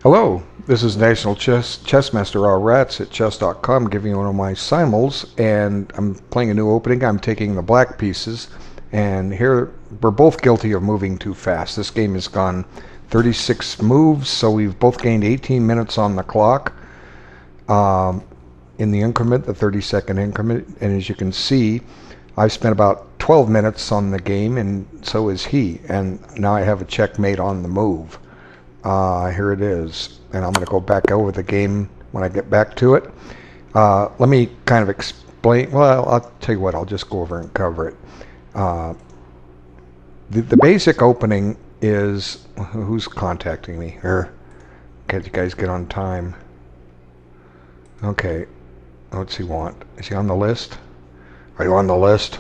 Hello, this is National Chess Master R Rats at chess.com giving you one of my simuls, and I'm playing a new opening. I'm taking the black pieces, and here we're both guilty of moving too fast. This game has gone 36 moves, so we've both gained 18 minutes on the clock in the increment, the 30-second increment, and as you can see, I've spent about 12 minutes on the game, and so has he, and now I have a checkmate on the move. Here it is, and I'm going to go back over the game when I get back to it. Let me kind of explain. Well, I'll tell you what, I'll just go over and cover it. The basic opening is, who's contacting me? Can't you guys get on time? Okay, what's he want? Is he on the list? Are you on the list?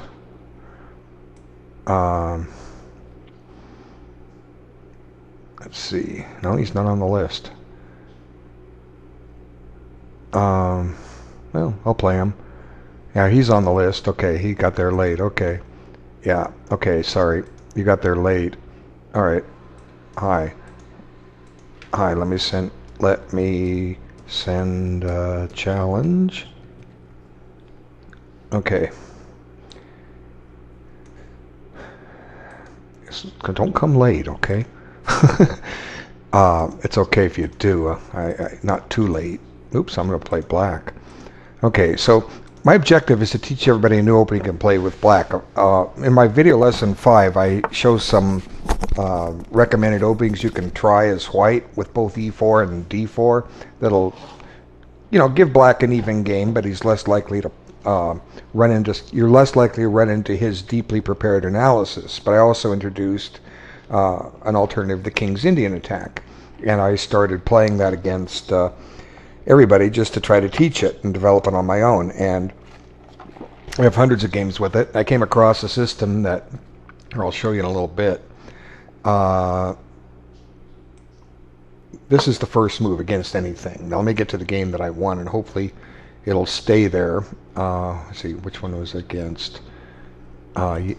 Let's see. No, he's not on the list. Well, I'll play him. Yeah, he's on the list. Okay, he got there late. Okay. Yeah, okay, sorry. You got there late. Alright. Hi. Hi, let me send a challenge. Okay. Don't come late, okay? It's okay if you do. Not too late. Oops, I'm going to play black. Okay, so my objective is to teach everybody a new opening can play with black. In my video lesson 5, I show some recommended openings you can try as white with both e4 and d4. That'll, give black an even game, but he's less likely to you're less likely to run into his deeply prepared analysis. But I also introduced an alternative, the King's Indian attack, and I started playing that against everybody just to try to teach it and develop it on my own. And I have hundreds of games with it. I came across a system that, or I'll show you in a little bit. This is the first move against anything. Now let me get to the game that I won, and hopefully it'll stay there. Let's see, which one was against? Where'd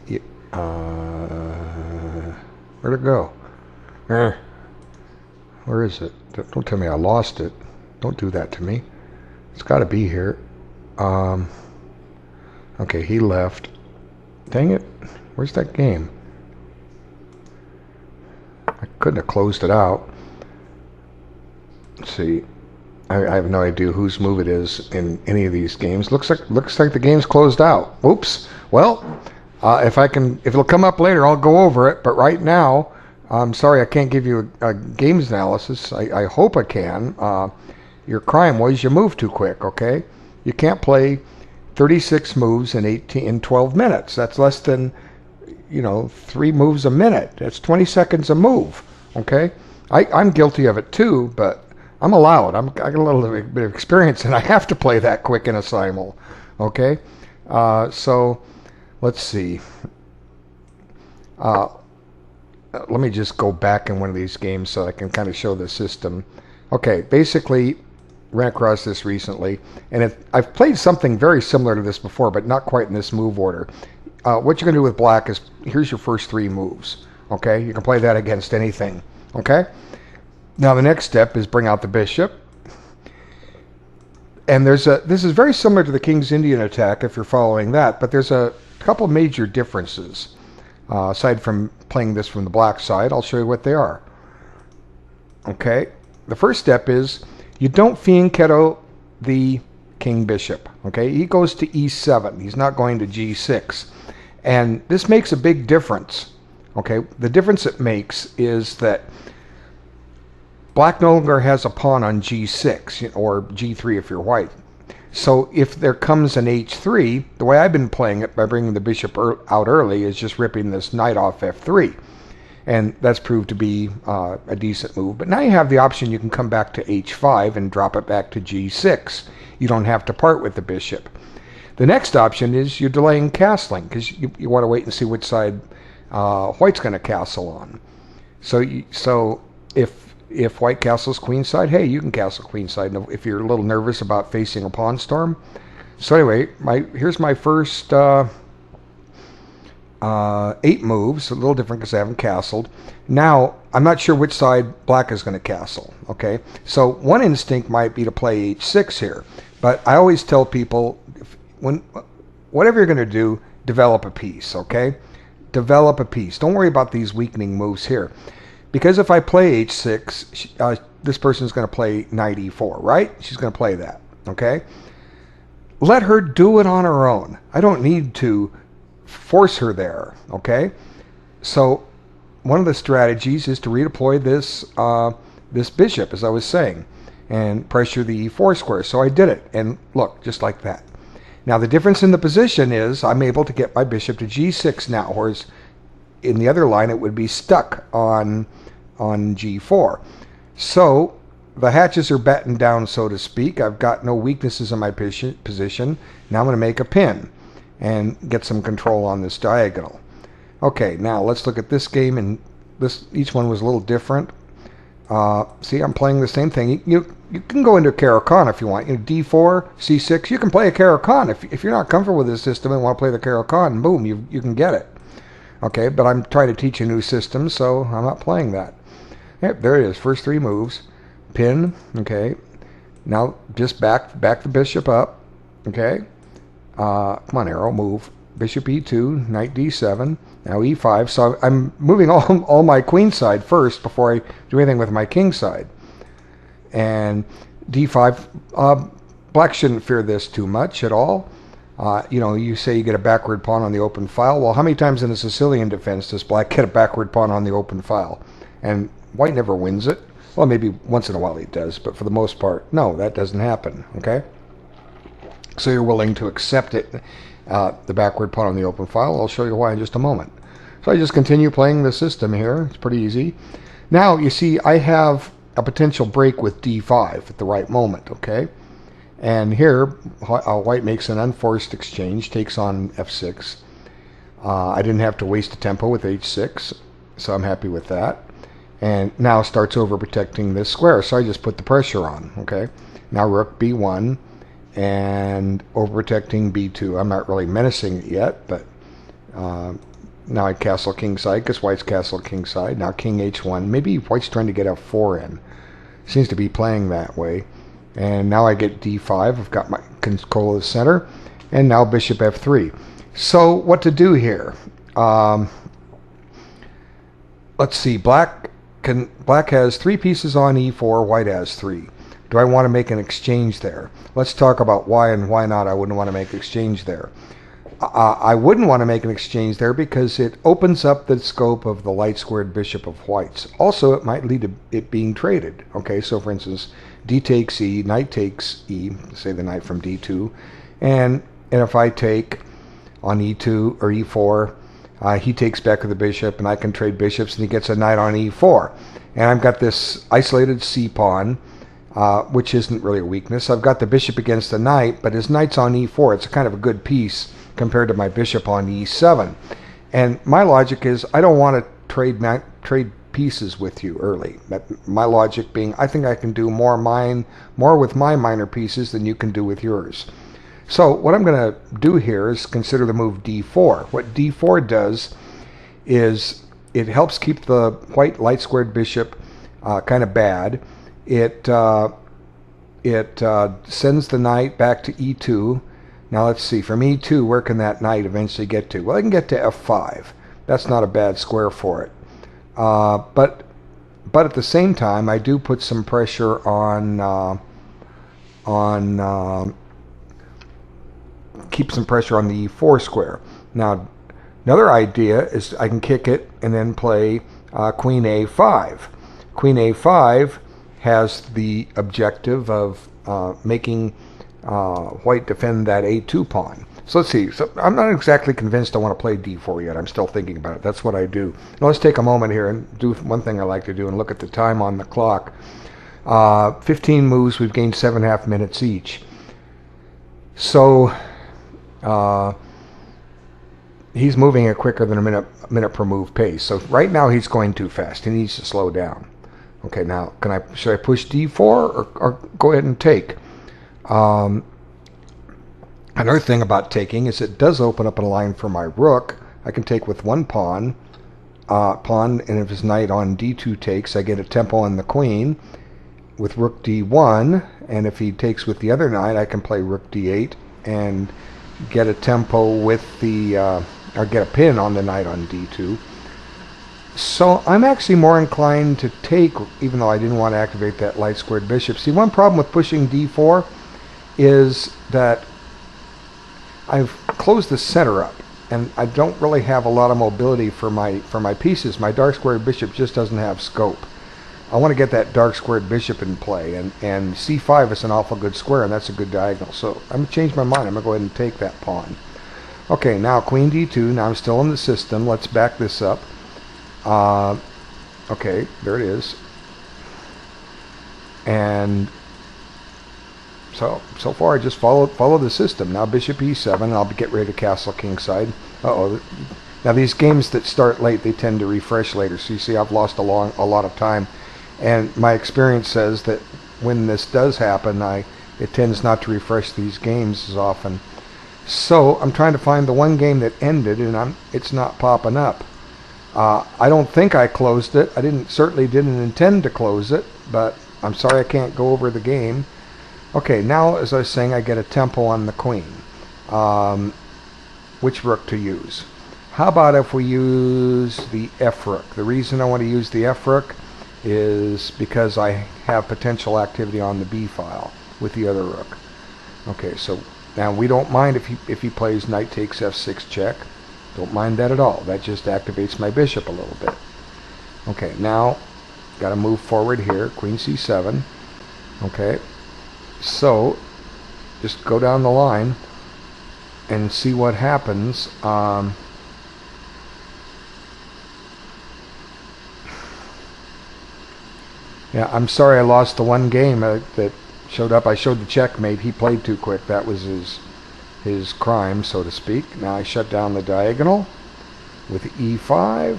it go? Where is it? Don't tell me I lost it. Don't do that to me. It's got to be here. Okay, he left. Dang it. Where's that game? I couldn't have closed it out. Let's see. I have no idea whose move it is in any of these games. Looks like the game's closed out. Oops. Well, if it'll come up later, I'll go over it. But right now, I'm sorry I can't give you a games analysis. I hope I can. Your crime was you moved too quick. Okay, you can't play 36 moves in 12 minutes. That's less than 3 moves a minute. That's 20 seconds a move. Okay, I'm guilty of it too, but I'm allowed. I got a little bit of experience, and I have to play that quick in a simul. Okay, so let's see. Let me just go back in one of these games so I can kind of show the system. Okay, basically, ran across this recently, and I've played something very similar to this before, but not quite in this move order. What you're going to do with black is, here's your first 3 moves. Okay, you can play that against anything. Okay. Now the next step is bring out the bishop, and this is very similar to the King's Indian attack if you're following that, but there's a couple major differences. Aside from playing this from the black side, I'll show you what they are. Okay, the first step is you don't fianchetto the king bishop. Okay, he goes to e7. He's not going to g6, and this makes a big difference. Okay, the difference it makes is that black no longer has a pawn on g6, or g3 if you're white. So if there comes an h3, the way I've been playing it by bringing the bishop out early is just ripping this knight off f3. And that's proved to be a decent move. But now you have the option, you can come back to h5 and drop it back to g6. You don't have to part with the bishop. The next option is you're delaying castling, because you want to wait and see which side white's going to castle on. So if white castles queenside, hey, you can castle queenside if you're a little nervous about facing a pawn storm. So anyway, here's my first 8 moves, a little different because I haven't castled. Now, I'm not sure which side black is going to castle, okay? So one instinct might be to play h6 here, but I always tell people, whatever you're going to do, develop a piece, okay? Develop a piece. Don't worry about these weakening moves here. Because if I play h6, this person's going to play knight e4, right? She's going to play that, okay? Let her do it on her own. I don't need to force her there, okay? So one of the strategies is to redeploy this this bishop, as I was saying, and pressure the e4 square. So I did it, and look, just like that. Now the difference in the position is I'm able to get my bishop to g6 now, whereas in the other line it would be stuck on g4. So the hatches are battened down, so to speak. I've got no weaknesses in my position. Now I'm going to make a pin and get some control on this diagonal. Okay, now let's look at this game, and each one was a little different. See, I'm playing the same thing. You can go into Caro-Kann if you want. D4, C6, you can play a Caro-Kann. If you're not comfortable with this system and want to play the Caro-Kann, boom, you can get it. Okay, but I'm trying to teach a new system, so I'm not playing that. Yep, there it is, first 3 moves. Pin, okay. Now just back the bishop up, okay. Come on, arrow, move. Bishop e2, knight d7, now e5. So I'm moving all my queen side first before I do anything with my king side. And d5, black shouldn't fear this too much at all. You say you get a backward pawn on the open file. Well, how many times in a Sicilian defense does black get a backward pawn on the open file? And white never wins it. Well, maybe once in a while he does, but for the most part, no, that doesn't happen, okay? So you're willing to accept it, the backward pawn on the open file. I'll show you why in just a moment. So I just continue playing the system here. It's pretty easy. Now, you see, I have a potential break with d5 at the right moment, okay? And here, white makes an unforced exchange, takes on f6. I didn't have to waste a tempo with h6, so I'm happy with that. And now starts over protecting this square, so I just put the pressure on, okay? Now rook b1 and overprotecting b2. I'm not really menacing it yet, but now I castle kingside because white's castle kingside. Now king h1. Maybe white's trying to get f4 in. Seems to be playing that way. And now I get d5. I've got my control of the center. And now bishop f3. So what to do here? Let's see. Black has 3 pieces on e4. White has 3. Do I want to make an exchange there? Let's talk about why and why not I wouldn't want to make an exchange there. I wouldn't want to make an exchange there because it opens up the scope of the light squared bishop of white's. Also, it might lead to it being traded. Okay, so for instance, d takes e, knight takes e, say the knight from d2, and if I take on e2 or e4, he takes back with the bishop, and I can trade bishops, and he gets a knight on e4. And I've got this isolated c-pawn, which isn't really a weakness. I've got the bishop against the knight, but his knight's on e4. It's kind of a good piece compared to my bishop on e7. And my logic is I don't want to trade pieces with you early. My logic being I think I can do more with my minor pieces than you can do with yours. So what I'm going to do here is consider the move d4. What d4 does is it helps keep the white light squared bishop kind of bad. It sends the knight back to e2. Now let's see, from e2, where can that knight eventually get to? Well, I can get to f5. That's not a bad square for it. But at the same time, I do put some pressure on keep some pressure on the e4 square. Now, another idea is I can kick it and then play queen a5. Queen a5 has the objective of making white defend that a2 pawn. So let's see. So I'm not exactly convinced I want to play d4 yet. I'm still thinking about it. That's what I do. Now let's take a moment here and do one thing I like to do and look at the time on the clock. 15 moves. We've gained 7.5 minutes each. So he's moving at quicker than a minute per move pace. So right now he's going too fast. He needs to slow down. Okay, now should I push d4 or go ahead and take? Another thing about taking is it does open up a line for my rook I can take with one pawn, and if his knight on d2 takes, I get a tempo on the queen with rook d1, and if he takes with the other knight, I can play rook d8 and get a tempo with the, or get a pin on the knight on d2. So I'm actually more inclined to take, even though I didn't want to activate that light squared bishop. See, one problem with pushing d4 is that I've closed the center up, and I don't really have a lot of mobility for my pieces. My dark squared bishop just doesn't have scope. I want to get that dark squared bishop in play, and c5 is an awful good square, and that's a good diagonal. So I'm going to change my mind. I'm going to go ahead and take that pawn. Okay, now queen d2. Now I'm still in the system. Let's back this up. Okay, there it is. And so far I just follow the system. Now bishop e7, and I'll get ready to castle kingside. Uh-oh. Now these games that start late, they tend to refresh later. So you see I've lost a lot of time. And my experience says that when this does happen, it tends not to refresh these games as often. So I'm trying to find the one game that ended, and it's not popping up. I don't think I closed it. I certainly didn't intend to close it, but I'm sorry I can't go over the game. Okay, now as I was saying, I get a tempo on the queen. Which rook to use? How about if we use the F rook? The reason I want to use the F rook is because I have potential activity on the B file with the other rook. Okay, so now we don't mind if he plays knight takes F6 check. Don't mind that at all. That just activates my bishop a little bit. Okay, now got to move forward here. Queen c7. Okay, so just go down the line and see what happens. Yeah, I'm sorry I lost the one game that showed up. I showed the checkmate. He played too quick. That was his crime, so to speak. Now I shut down the diagonal with e5.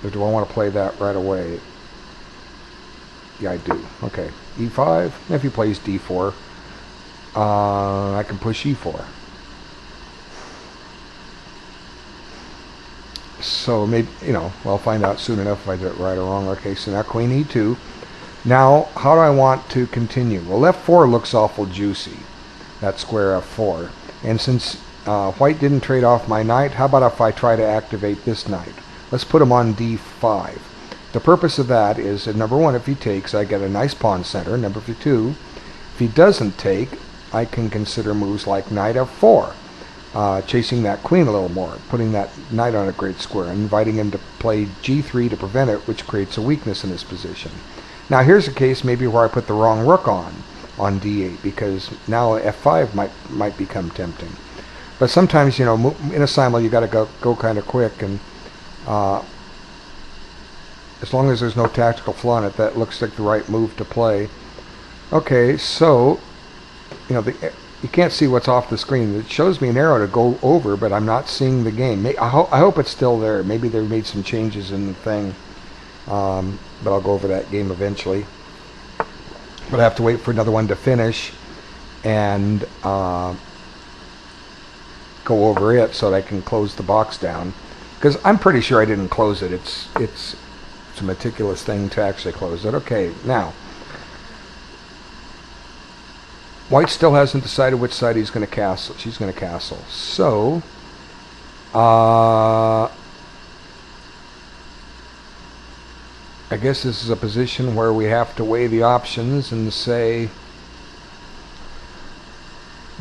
Or do I want to play that right away? Yeah, I do. Okay, e5. If he plays d4, I can push e4. So maybe, I'll find out soon enough if I did it right or wrong. Okay, so now queen e2. Now, how do I want to continue? Well, f4 looks awful juicy, that square f4. And since white didn't trade off my knight, how about if I try to activate this knight? Let's put him on d5. The purpose of that is that number one, if he takes, I get a nice pawn center. Number two, if he doesn't take, I can consider moves like knight f4. Chasing that queen a little more, putting that knight on a great square, and inviting him to play g3 to prevent it, which creates a weakness in his position. Now here's a case maybe where I put the wrong rook on d8, because now f5 might become tempting. But sometimes, in a simul you got to go kind of quick, and as long as there's no tactical flaw in it, that looks like the right move to play. Okay, so you can't see what's off the screen. It shows me an arrow to go over, but I'm not seeing the game. I hope it's still there. Maybe they made some changes in the thing, but I'll go over that game eventually. But I have to wait for another one to finish and go over it so that I can close the box down. Because I'm pretty sure I didn't close it. It's a meticulous thing to actually close it. Okay, now white still hasn't decided which side he's going to castle. She's going to castle. So, I guess this is a position where we have to weigh the options and say,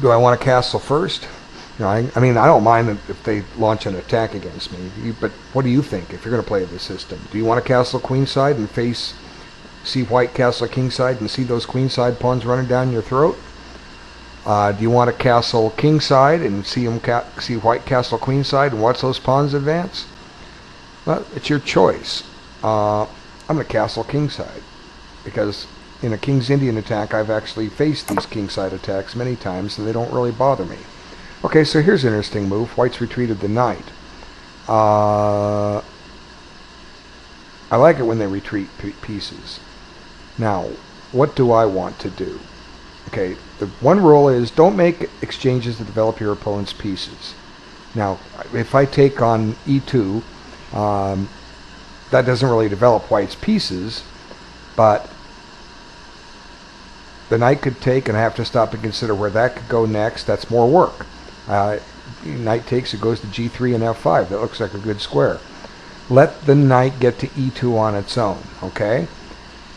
do I want to castle first? I mean, I don't mind if they launch an attack against me, but what do you think if you're going to play the system? Do you want to castle queenside and see white castle kingside and see those queenside pawns running down your throat? Do you want to castle kingside and see white castle queenside and watch those pawns advance? Well, it's your choice. I'm going to castle kingside because in a King's Indian attack I've actually faced these kingside attacks many times and they don't really bother me. Okay, so here's an interesting move. White's retreated the knight. I like it when they retreat pieces. Now, what do I want to do? Okay, the one rule is don't make exchanges that develop your opponent's pieces. Now, if I take on e2, that doesn't really develop white's pieces, but the knight could take, and I have to stop and consider where that could go next. That's more work. Knight takes, it goes to g3 and f5. That looks like a good square. Let the knight get to e2 on its own, okay?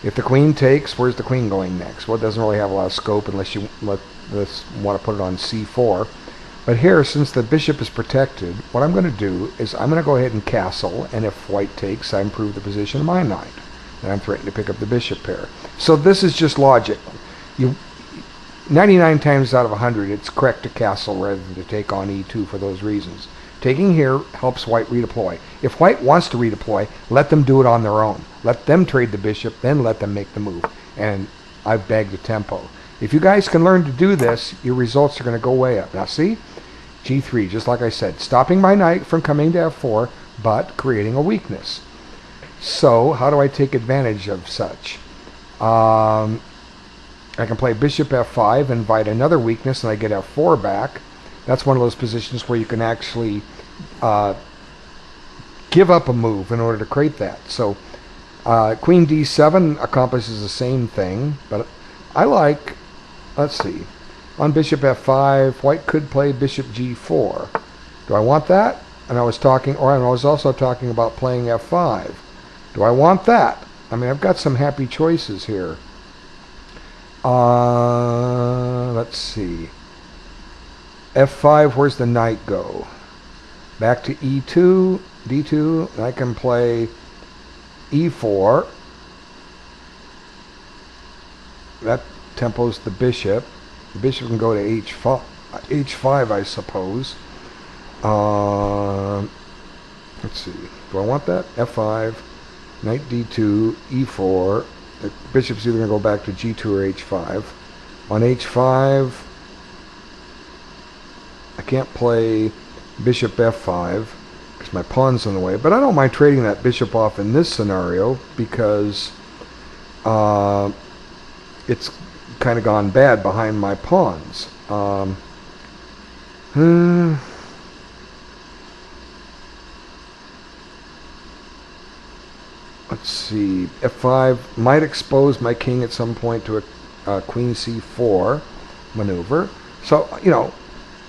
If the queen takes, where's the queen going next? Well, it doesn't really have a lot of scope unless you want to put it on c4. But here, since the bishop is protected, what I'm going to do is I'm going to go ahead and castle, and if white takes, I improve the position of my knight. And I'm threatening to pick up the bishop pair. So this is just logic. 99 times out of 100, it's correct to castle rather than to take on e2 for those reasons. Taking here helps white redeploy. If white wants to redeploy, let them do it on their own. Let them trade the bishop, then let them make the move. And I've bagged the tempo. If you guys can learn to do this, your results are going to go way up. Now see? g3, just like I said, stopping my knight from coming to f4, but creating a weakness. So, how do I take advantage of such? I can play bishop f5, invite another weakness, and I get f4 back. That's one of those positions where you can actually give up a move in order to create that. So queen d7 accomplishes the same thing, but I like, let's see, on bishop f5, white could play bishop g4. Do I want that? And I was also talking about playing f5. Do I want that? I mean, I've got some happy choices here. Let's see. f5, where's the knight go? Back to e2, d2, and I can play e4. That tempos the bishop. The bishop can go to h5, I suppose. Let's see. Do I want that? f5, knight d2, e4. The bishop's either going to go back to g2 or h5. On h5, I can't play bishop f5 because my pawn's in the way. But I don't mind trading that bishop off in this scenario because it's kind of gone bad behind my pawns. Let's see. f5 might expose my king at some point to a queen c4 maneuver. So, you know,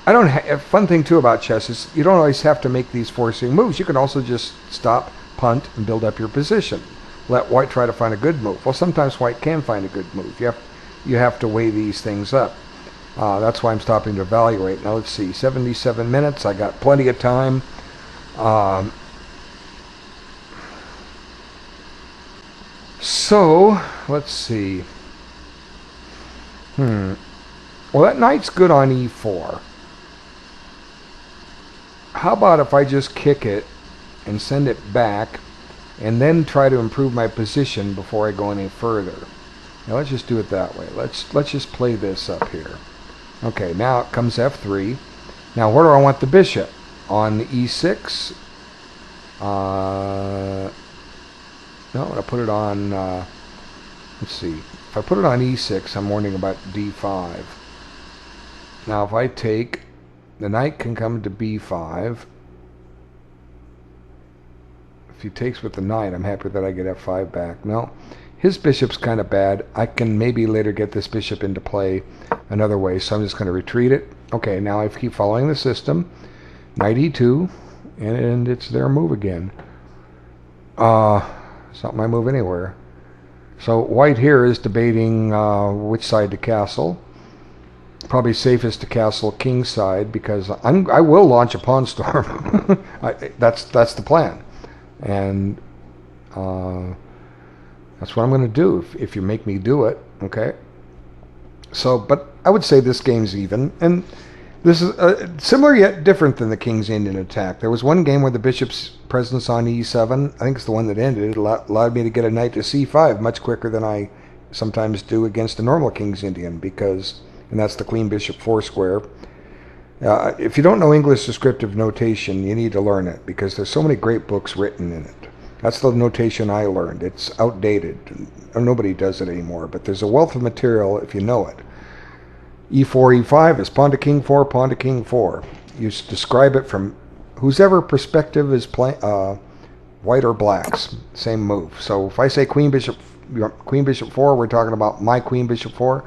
I don't a fun thing too about chess is you don't always have to make these forcing moves. You can also just stop, punt, and build up your position. Let white try to find a good move. Well, sometimes white can find a good move. You have to weigh these things up. That's why I'm stopping to evaluate. Now let's see, 77 minutes. I got plenty of time. So let's see. Well, that knight's good on e4. How about if I just kick it and send it back and then try to improve my position before I go any further? Now let's just do it that way. Let's just play this up here. Okay, now it comes f3. Now where do I want the bishop? On the e6? No, I'm going to put it on, let's see. If I put it on e6, I'm warning about d5. Now if I take, the knight can come to b5. If he takes with the knight, I'm happy that I get f5 back. No, his bishop's kind of bad. I can maybe later get this bishop into play another way, so I'm just going to retreat it. Okay, now I keep following the system. Knight e2, and it's their move again. It's not my move anywhere. So white here is debating which side to castle. Probably safest to castle king side because I will launch a pawn storm. That's the plan, and that's what I'm going to do if you make me do it. Okay. So, but I would say this game's even, and this is similar yet different than the King's Indian attack. There was one game where the bishop's presence on e7, I think it's the one that ended, it allowed me to get a knight to c5 much quicker than I sometimes do against a normal King's Indian, because, and that's the queen bishop 4 square. If you don't know English descriptive notation, you need to learn it, because there's so many great books written in it. That's the notation I learned. It's outdated. Nobody does it anymore, but there's a wealth of material if you know it. e4, e5 is pawn to king 4, pawn to king 4. you describe it from whosever perspective is white or black's. Same move. So if I say queen bishop 4, we're talking about my queen bishop 4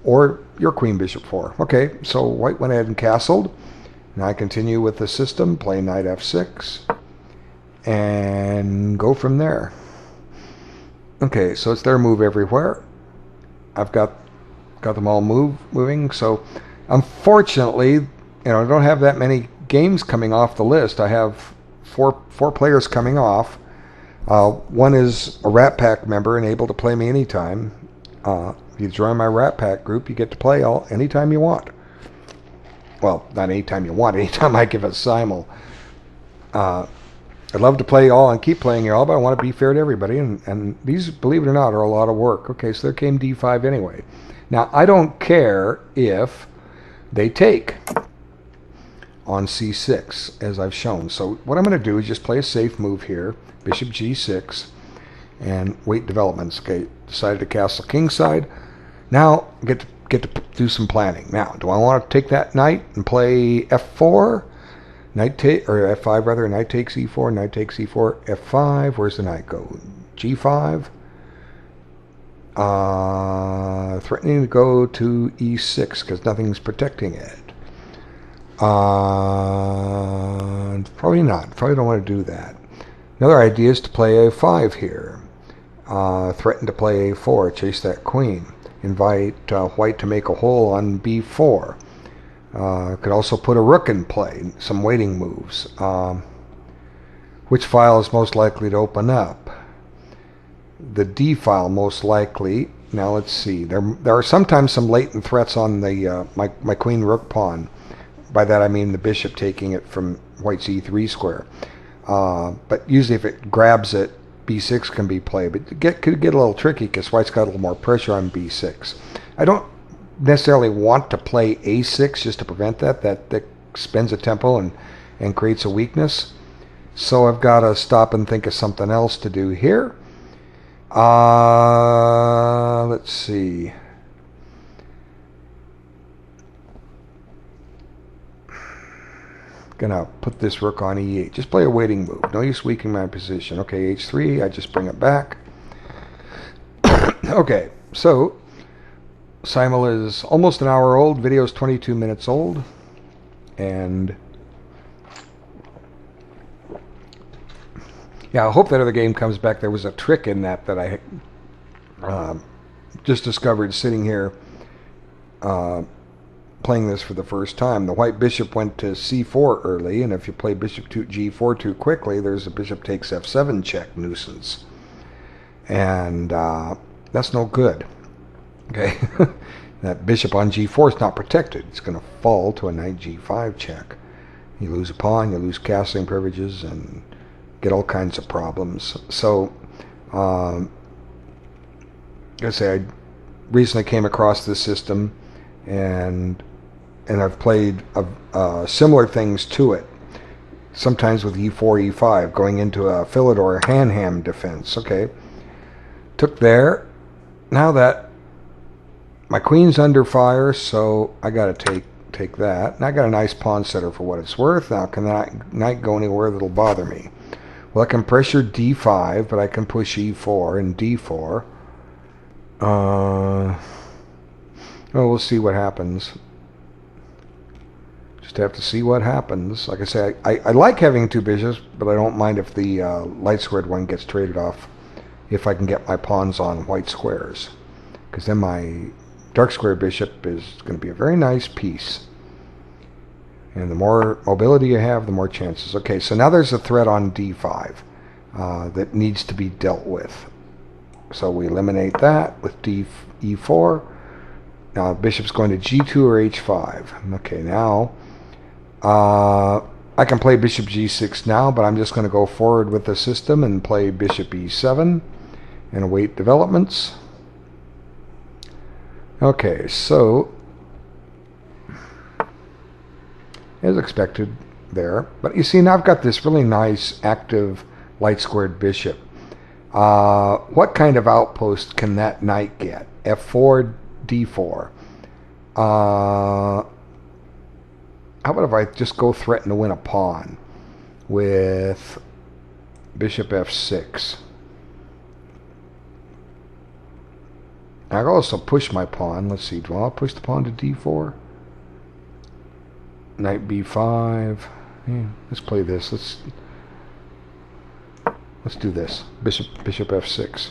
or your queen bishop 4. Okay, so white went ahead and castled. Now I continue with the system, play knight f6, and go from there. Okay, so it's their move everywhere. I've got them all moving. So unfortunately, I don't have that many games coming off the list. I have four players coming off. One is a Rat Pack member and able to play me anytime. If you join my Rat Pack group, you get to play anytime you want. Well, not anytime you want, anytime I give a simul. I'd love to play all and keep playing you all, but I want to be fair to everybody. And these, believe it or not, are a lot of work. Okay, so there came d5 anyway. Now, I don't care if they take on c6, as I've shown. So what I'm going to do is just play a safe move here, bishop g6, and wait developments. Okay, decided to castle kingside. Now, get to do some planning. Now, do I want to take that knight and play f4? Or f5 rather, knight takes e4, knight takes e4, f5. Where's the knight go? g5. Threatening to go to e6 because nothing's protecting it. Probably not. Probably don't want to do that. Another idea is to play a5 here. Threaten to play a4, chase that queen. Invite white to make a hole on b4. Could also put a rook in play, some waiting moves. Which file is most likely to open up? The D file most likely. Now let's see. There are sometimes some latent threats on the my queen rook pawn. By that I mean the bishop taking it from white's e3 square. But usually if it grabs it, b6 can be played. But it could get a little tricky because white's got a little more pressure on b6. I don't necessarily want to play a6 just to prevent that. That spends a tempo and creates a weakness. So I've got to stop and think of something else to do here. Let's see. Gonna put this rook on e8. Just play a waiting move. No use weakening my position. Okay, h3. I just bring it back. Okay, so Simul is almost an hour old. Video is 22 minutes old, and yeah, I hope that other game comes back. There was a trick in that I just discovered sitting here playing this for the first time. The white bishop went to c4 early, and if you play bishop to g4 too quickly, there's a bishop takes f7 check nuisance, and that's no good. Okay, that bishop on g4 is not protected. It's going to fall to a knight g5 check. You lose a pawn, you lose castling privileges, and get all kinds of problems. So, like I say, I recently came across this system, and I've played similar things to it. Sometimes with e4, e5, going into a Philidor Hanham defense. Okay, took there. Now that my queen's under fire, so I got to take that. And I got a nice pawn setter for what it's worth. Now, can that knight go anywhere that'll bother me? Well, I can pressure d5, but I can push e4 and d4. Well, we'll see what happens. Just have to see what happens. Like I say, I like having two bishops, but I don't mind if the light squared one gets traded off if I can get my pawns on white squares. Because then my dark square bishop is going to be a very nice piece. And the more mobility you have, the more chances. Okay, so now there's a threat on d5 that needs to be dealt with. So we eliminate that with e4. Now bishop's going to g2 or h5. Okay, now I can play bishop g6 now, but I'm just going to go forward with the system and play bishop e7 and await developments. Okay, so as expected there. But you see, now I've got this really nice active light squared bishop. What kind of outpost can that knight get? f4, d4. how about if I just go threaten to win a pawn with bishop f6? I can also push my pawn. Let's see, do I want to push the pawn to d4? Knight b5. Yeah, let's play this. Let's do this. Bishop f6.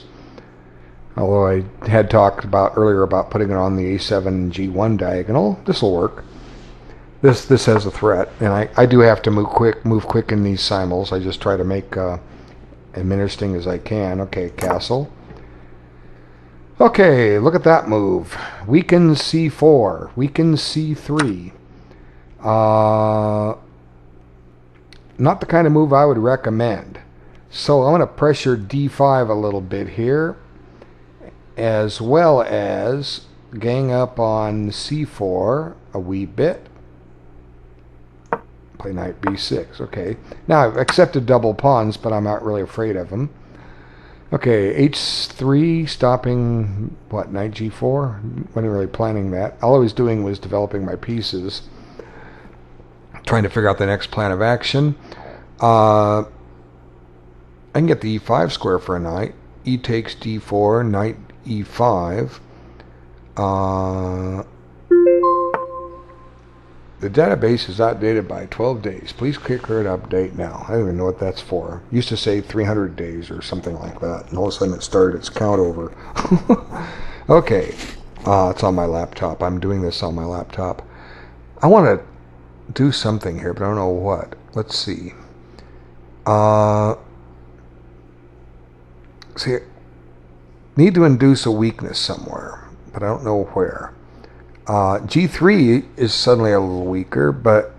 Although I had talked about earlier about putting it on the a7 g1 diagonal, this will work. This has a threat, and I do have to move quick in these simuls. I just try to make as interesting as I can. Okay, castle. Okay, look at that move. Weaken c4, weaken c3. Not the kind of move I would recommend. So I'm going to pressure d5 a little bit here, as well as gang up on c4 a wee bit. Play knight b6. Okay. Now I've accepted double pawns, but I'm not really afraid of them. Okay, h3 stopping what, knight g4? Wasn't really planning that. All I was doing was developing my pieces, trying to figure out the next plan of action. I can get the e5 square for a knight. E takes d4, knight e5. The database is outdated by 12 days. Please click here to update now. I don't even know what that's for. Used to say 300 days or something like that. And all of a sudden it started its count over. Okay. It's on my laptop. I'm doing this on my laptop. I want to do something here, but I don't know what. Let's see. See, need to induce a weakness somewhere, but I don't know where. G3 is suddenly a little weaker, but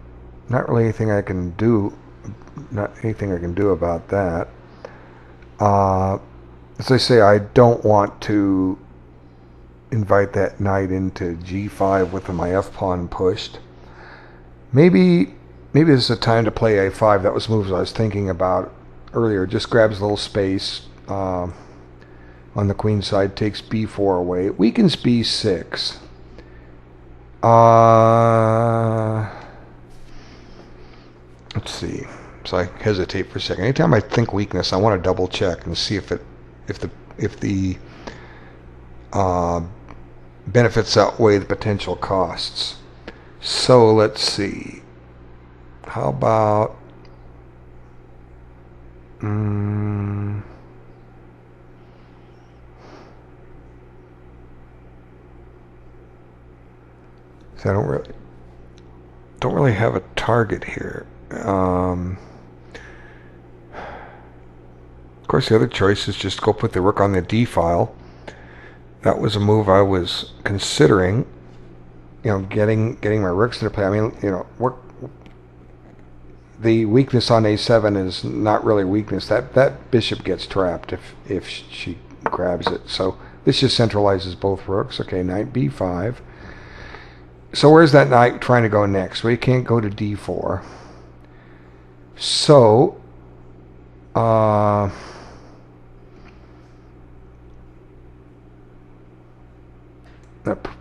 not really anything I can do. Not anything I can do about that. As I say, I don't want to invite that knight into G5 with my F pawn pushed. Maybe this is a time to play A5. That was moves I was thinking about earlier. Just grabs a little space on the queen side, takes B4 away. It weakens B6. Let's see. So I hesitate for a second. Anytime I think weakness, I want to double check and see if the benefits outweigh the potential costs. So let's see. How about so I don't really have a target here. Of course, the other choice is just go put the rook on the D file. That was a move I was considering. You know, getting my rooks into play. I mean, you know, the weakness on A7 is not really weakness. That bishop gets trapped if she grabs it. So this just centralizes both rooks. Okay, knight B5. So where's that knight trying to go next? Well, he can't go to D4. So I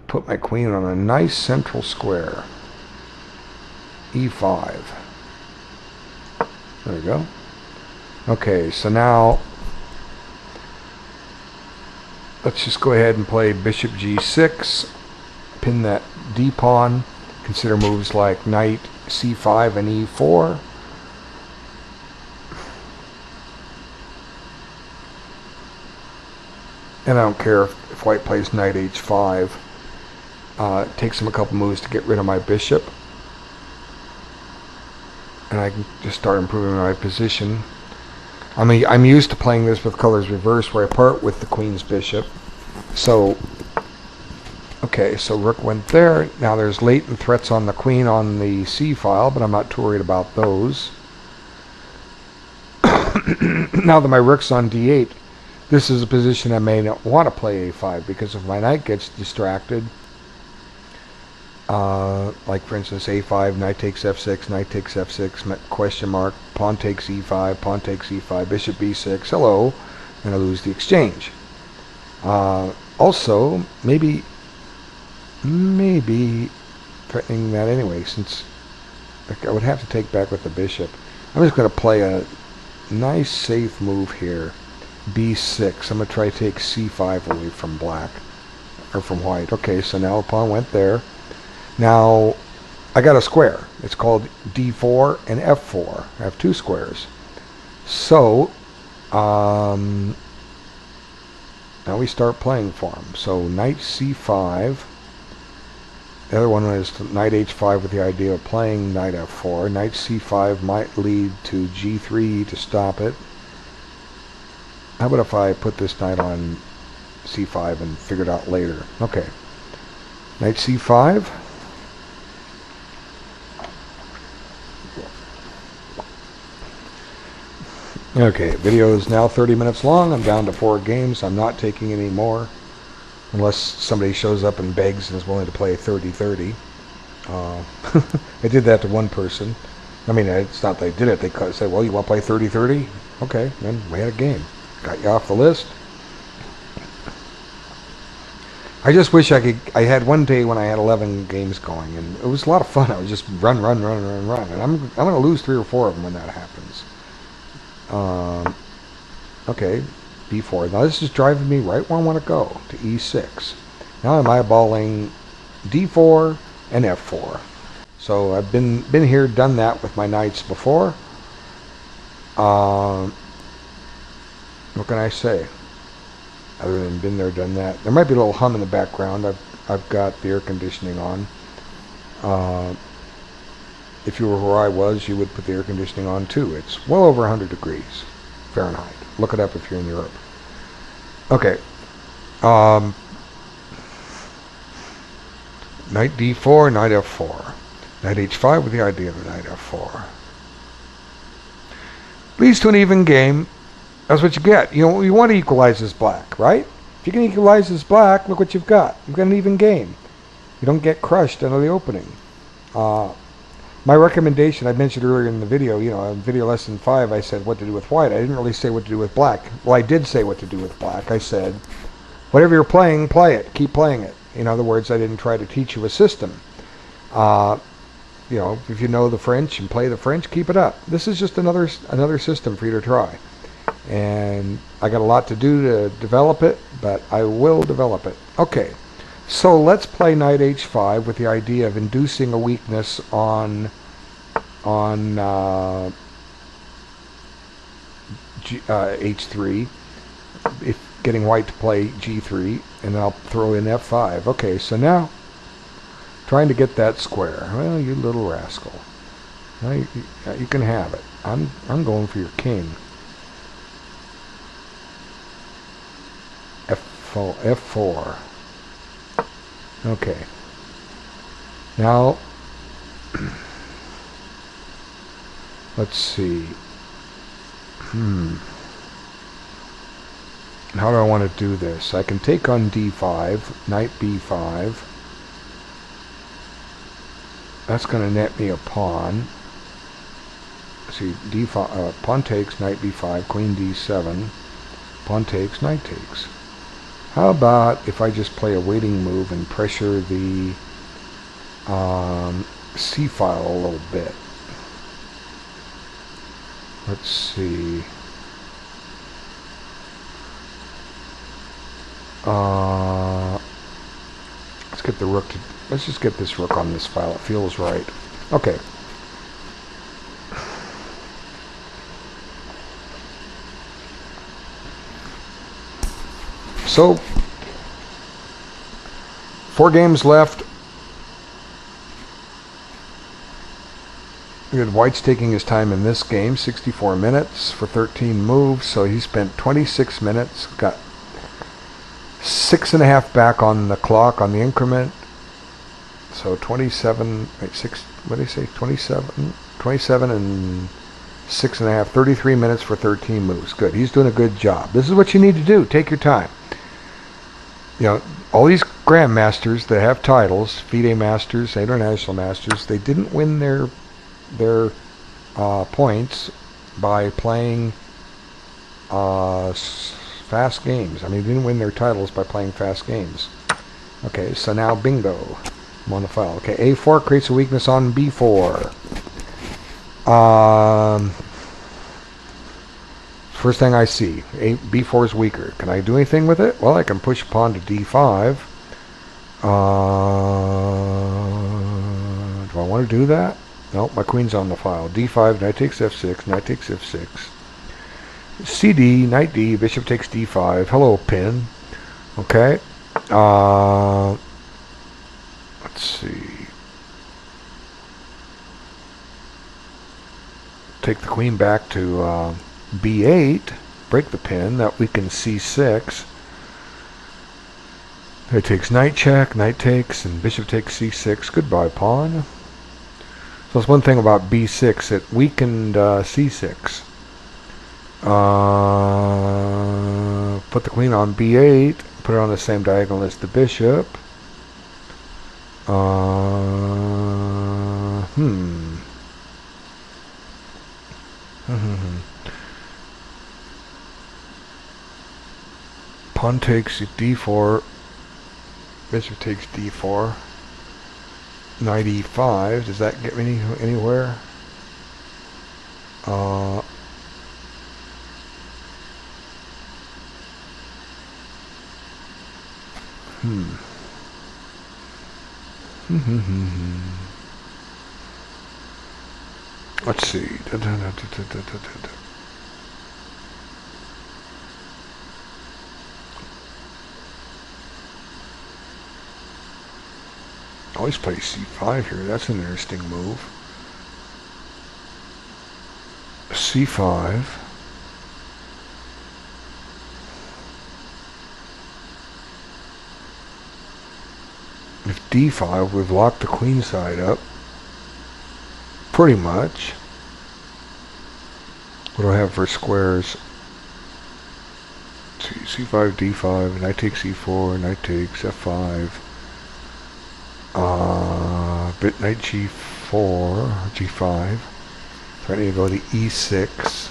put my queen on a nice central square. E5. There we go. Okay, so now let's just go ahead and play bishop G6. Pin that D pawn. Consider moves like knight C5 and E4. And I don't care if white plays knight H5. It takes him a couple moves to get rid of my bishop. And I can just start improving my position. I mean, I'm used to playing this with colors reversed, where I part with the queen's bishop. So, okay, so rook went there. Now there's latent threats on the queen on the C file, but I'm not too worried about those. Now that my rook's on D8, this is a position I may not want to play A5, because if my knight gets distracted, like for instance A5, knight takes F6, knight takes F6, question mark, pawn takes E5, pawn takes E5, bishop B6, hello, and I lose the exchange. Also, maybe threatening that anyway, since I would have to take back with the bishop. I'm just going to play a nice safe move here. B6. I'm going to try to take C5 away from black. Or from white. Okay, so now the pawn went there. Now, I got a square. It's called D4 and F4. I have two squares. So, now we start playing for him. So, knight C5. The other one is knight H5 with the idea of playing knight F4. Knight C5 might lead to G3 to stop it. How about if I put this knight on C5 and figure it out later? Okay. Knight C5. Okay, video is now 30 minutes long. I'm down to 4 games. I'm not taking any more unless somebody shows up and begs and is willing to play 30-30. I did that to one person. I mean, it's not that I did it. They said, well, you want to play 30-30? Okay, then we had a game. Got you off the list. I just wish I had one day when I had 11 games going, and it was a lot of fun. I would just run, and I'm going to lose 3 or 4 of them when that happens. Okay, B4. Now this is driving me right where I want to go, to E6. Now I'm eyeballing D4 and F4. So I've been here, done that with my knights before. What can I say? Other than been there, done that. There might be a little hum in the background. I've got the air conditioning on. If you were where I was, you would put the air conditioning on too. It's well over 100 degrees Fahrenheit. Look it up if you're in Europe. Okay. Knight D4, knight F4. Knight H5 with the idea of knight F4. Leads to an even game. That's what you get. You want to equalize this black, right? If you can equalize this black, look what you've got. You've got an even game. You don't get crushed under the opening. My recommendation, I mentioned earlier in the video, in video lesson 5, I said what to do with white. I didn't really say what to do with black. Well, I did say what to do with black. I said, whatever you're playing, play it. Keep playing it. In other words, I didn't try to teach you a system. If you know the French and play the French, keep it up. This is just another system for you to try. And I got a lot to do to develop it, but I will develop it. Okay, so let's play knight H5 with the idea of inducing a weakness on H3, if getting white to play G3, and then I'll throw in F5. Okay, so now trying to get that square. Well, you little rascal. Now you can have it. I'm going for your king. F4. Okay. Now, let's see. How do I want to do this? I can take on D5, knight B5. That's going to net me a pawn. See, D5, pawn takes, knight B5, queen D7. Pawn takes, knight takes. How about if I just play a waiting move and pressure the C file a little bit? Let's see. Let's just get this rook on this file. It feels right. Okay. So, 4 games left. Good. White's taking his time in this game, 64 minutes for 13 moves, so he spent 26 minutes, got 6.5 back on the clock, on the increment, so 27, wait, 6, what did he say, 27 and 6.5, 33 minutes for 13 moves. Good, he's doing a good job. This is what you need to do, take your time. All these grandmasters that have titles, FIDE masters, international masters, they didn't win their points by playing fast games. I mean, they didn't win their titles by playing fast games. Okay, so now bingo. I'm on the file. Okay, A4 creates a weakness on B4. First thing I see, b4 is weaker. Can I do anything with it? Well, I can push pawn to d5. Do I want to do that? No, my queen's on the file. d5, knight takes f6, knight takes f6. cd, knight d, bishop takes d5. Hello, pin. Okay. Let's see. Take the queen back to b8. Break the pin. That weakens c6. It takes knight check, knight takes, and bishop takes c6. Goodbye, pawn. So that's one thing about b6. It weakened c6. Put the queen on b8. Put it on the same diagonal as the bishop. Pawn takes d4. Bishop takes d4. Knight e5. Does that get me anywhere? Let's see. Always play c5 here. That's an interesting move. c5. If d5, we've locked the queen side up. Pretty much. What do I have for squares? Let's see, c5, d5, knight takes e4, knight takes f5. Bit knight g4, g5. So I need to go to e6.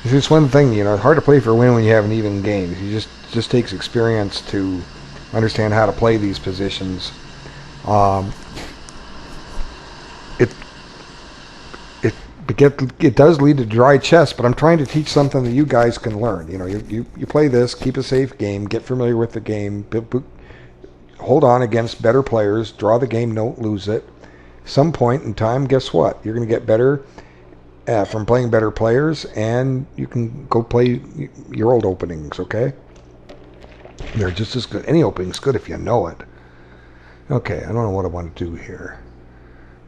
It's one thing, you know, it's hard to play for a win when you have an even game. It just takes experience to understand how to play these positions. It does lead to dry chess, but I'm trying to teach something that you guys can learn. You know, you play this, keep a safe game, get familiar with the game, hold on against better players, draw the game, don't lose it. Some point in time, guess what? You're going to get better from playing better players, and you can go play your old openings, okay? They're just as good. Any opening's good if you know it. Okay, I don't know what I want to do here.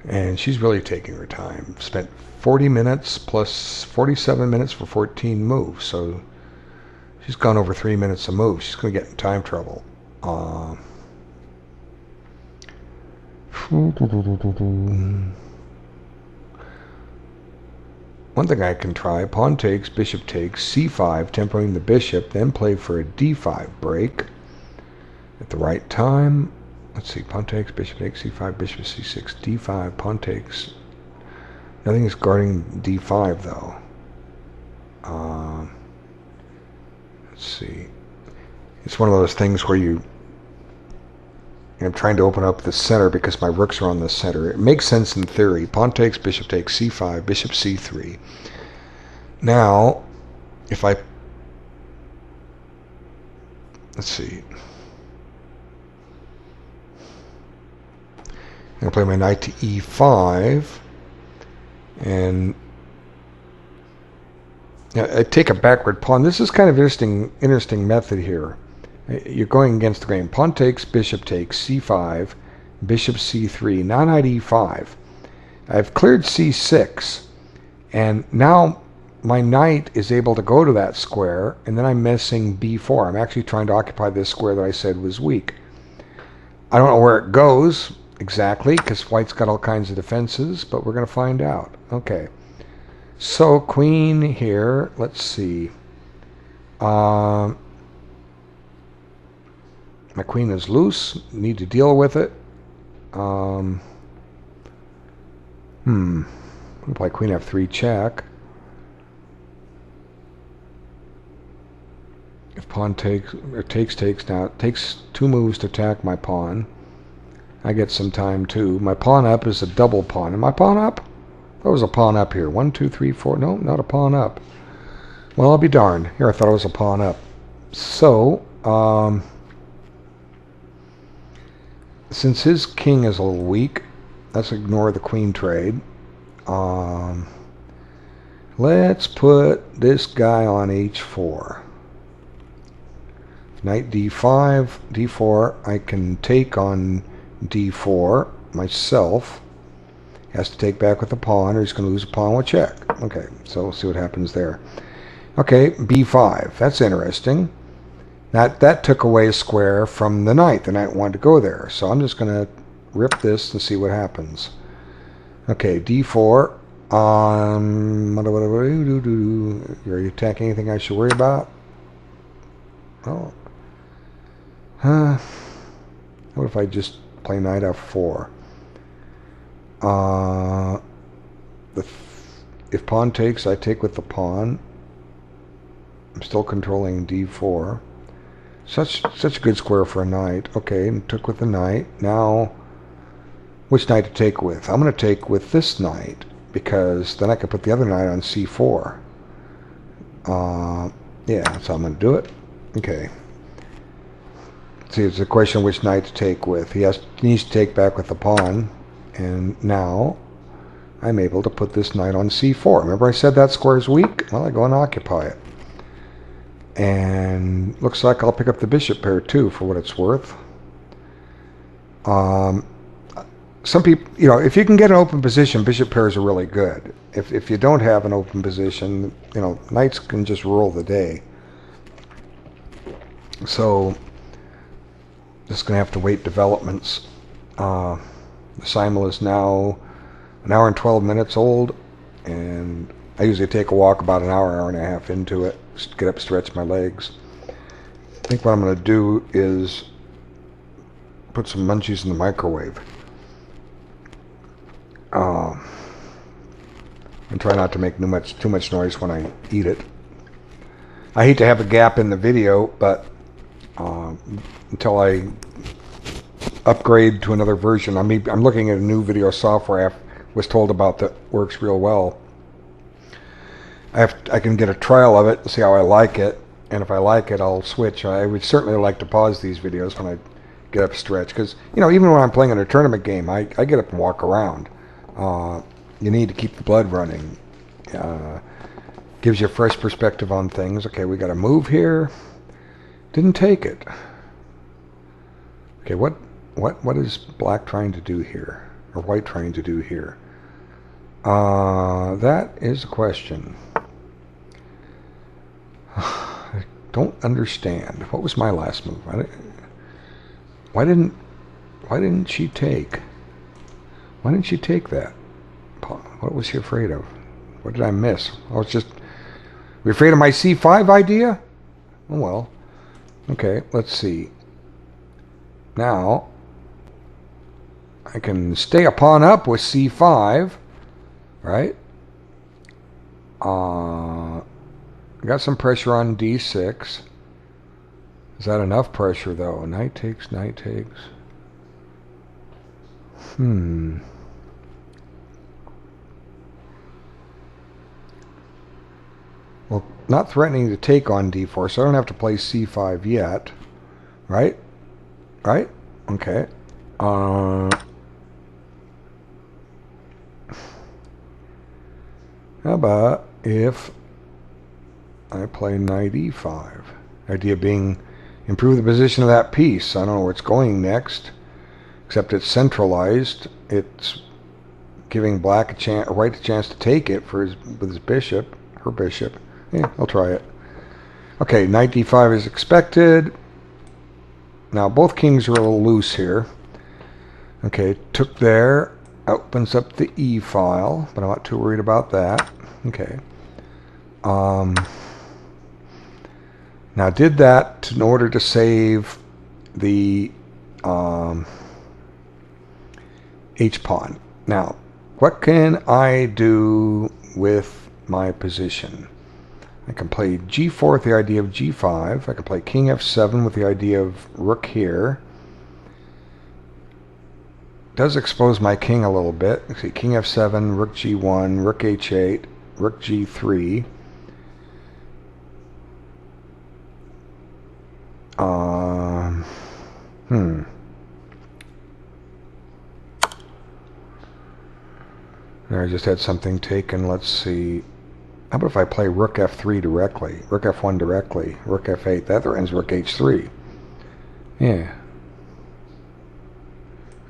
And she's really taking her time. Spent 40 minutes plus 47 minutes for 14 moves. So she's gone over 3 minutes a move. She's going to get in time trouble. One thing I can try, pawn takes, bishop takes, c5, tempering the bishop, then play for a d5 break at the right time. Let's see, pawn takes, bishop takes, c5, bishop c6, d5, pawn takes. Nothing is guarding d5 though. Let's see. It's one of those things where I'm trying to open up the center because my rooks are on the center. It makes sense in theory. Pawn takes, bishop takes, c5, bishop c3. Now, if let's see. I'm going to play my knight to e5, and I take a backward pawn. This is kind of interesting method here. You're going against the grain. Pawn takes, bishop takes, c5, bishop c3, now knight e5. I've cleared c6, and now my knight is able to go to that square, and then I'm missing b4. I'm actually trying to occupy this square that I said was weak. I don't know where it goes exactly, because white's got all kinds of defenses, but we're going to find out. Okay. So, queen here, let's see. My queen is loose, need to deal with it. I'm going to play queen f3 check. If pawn takes, or takes, now it takes 2 moves to attack my pawn. I get some time too. My pawn up is a double pawn. Am I pawn up? There was a pawn up here. 1, 2, 3, 4. No, not a pawn up. Well, I'll be darned. Here, I thought it was a pawn up. So, since his king is a little weak, let's ignore the queen trade. Let's put this guy on h4. Knight d5, d4. I can take on d4 myself. He has to take back with a pawn, or he's going to lose a pawn with check. Okay, so we'll see what happens there. Okay, b5. That's interesting. That took away a square from the knight. The knight wanted to go there. So I'm just going to rip this and see what happens. Okay, d4. Are you attacking anything I should worry about? Oh. What if I just play knight f4? If pawn takes, I take with the pawn. I'm still controlling d4. Such a good square for a knight. Okay, and took with the knight. Now, which knight to take with? I'm going to take with this knight, because then I can put the other knight on c4. Yeah, that's how I'm going to do it. Okay. See, it's a question of which knight to take with. He needs to take back with the pawn, and now I'm able to put this knight on c4. Remember I said that square is weak? Well, I go and occupy it. And looks like I'll pick up the bishop pair too, for what it's worth. Some people, you know, if you can get an open position, bishop pairs are really good. If you don't have an open position, you know, knights can just rule the day. So, just going to have to wait developments. The simul is now an hour and 12 minutes old, and I usually take a walk about an hour, hour and a half into it, just get up, stretch my legs. I think what I'm going to do is put some munchies in the microwave. And try not to make too much noise when I eat it. I hate to have a gap in the video, but until I upgrade to another version, I'm looking at a new video software I was told about that works real well. I can get a trial of it and see how I like it, and if I like it, I'll switch. I would certainly like to pause these videos when I get up, stretch, because you know, even when I'm playing in a tournament game, I get up and walk around. You need to keep the blood running. Gives you a fresh perspective on things. Okay, we got to move here. Didn't take it. Okay, what is black trying to do here, or white trying to do here? That is a question. I don't understand. What was my last move? Why didn't she take? Why didn't she take that? What was she afraid of? What did I miss? I was just... Were you afraid of my c5 idea? Oh well. Okay, let's see. Now, I can stay a pawn up with c5, right? Got some pressure on d6. Is that enough pressure, though? Knight takes, knight takes. Well, not threatening to take on d4, so I don't have to play c5 yet. Right? Right? Okay. How about if I play knight e5? Idea being improve the position of that piece. I don't know where it's going next, except it's centralized. It's giving black a white a chance to take it with his bishop, her bishop. Yeah, I'll try it. Okay, knight d5 is expected. Now both kings are a little loose here. Okay, took there, opens up the e file, but I'm not too worried about that. Okay. Now did that in order to save the h-pawn. Now, what can I do with my position? I can play g4 with the idea of g5. I can play king f7 with the idea of rook here. does expose my king a little bit. Let's see, king f7, rook g1, rook h8, rook g3. There, I just had something taken. Let's see. How about if I play rook f3 directly, rook f1 directly, rook f8? That ends rook h3. Yeah.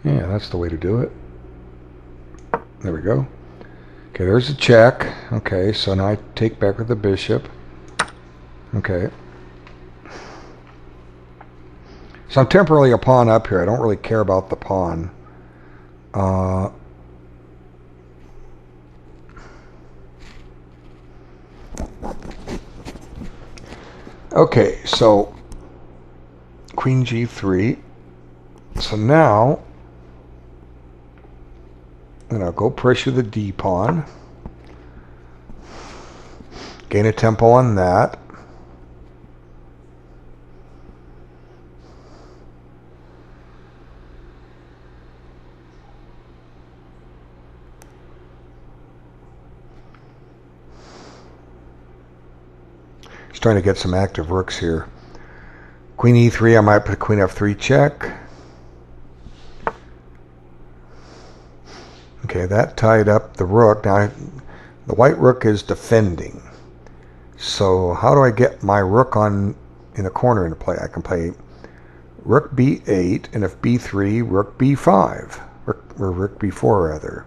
Yeah, that's the way to do it. There we go. Okay, there's a check. Okay, so now I take back with the bishop. Okay. So I'm temporarily a pawn up here. I don't really care about the pawn. Okay, so queen g3. So now I'm going to go pressure the d pawn. Gain a tempo on that. Just trying to get some active rooks here. Queen e3, I might put queen f3 check. Okay, that tied up the rook. Now, the white rook is defending. So how do I get my rook in the corner into play? I can play rook b8, and if b3, rook b5, or rook b4 rather.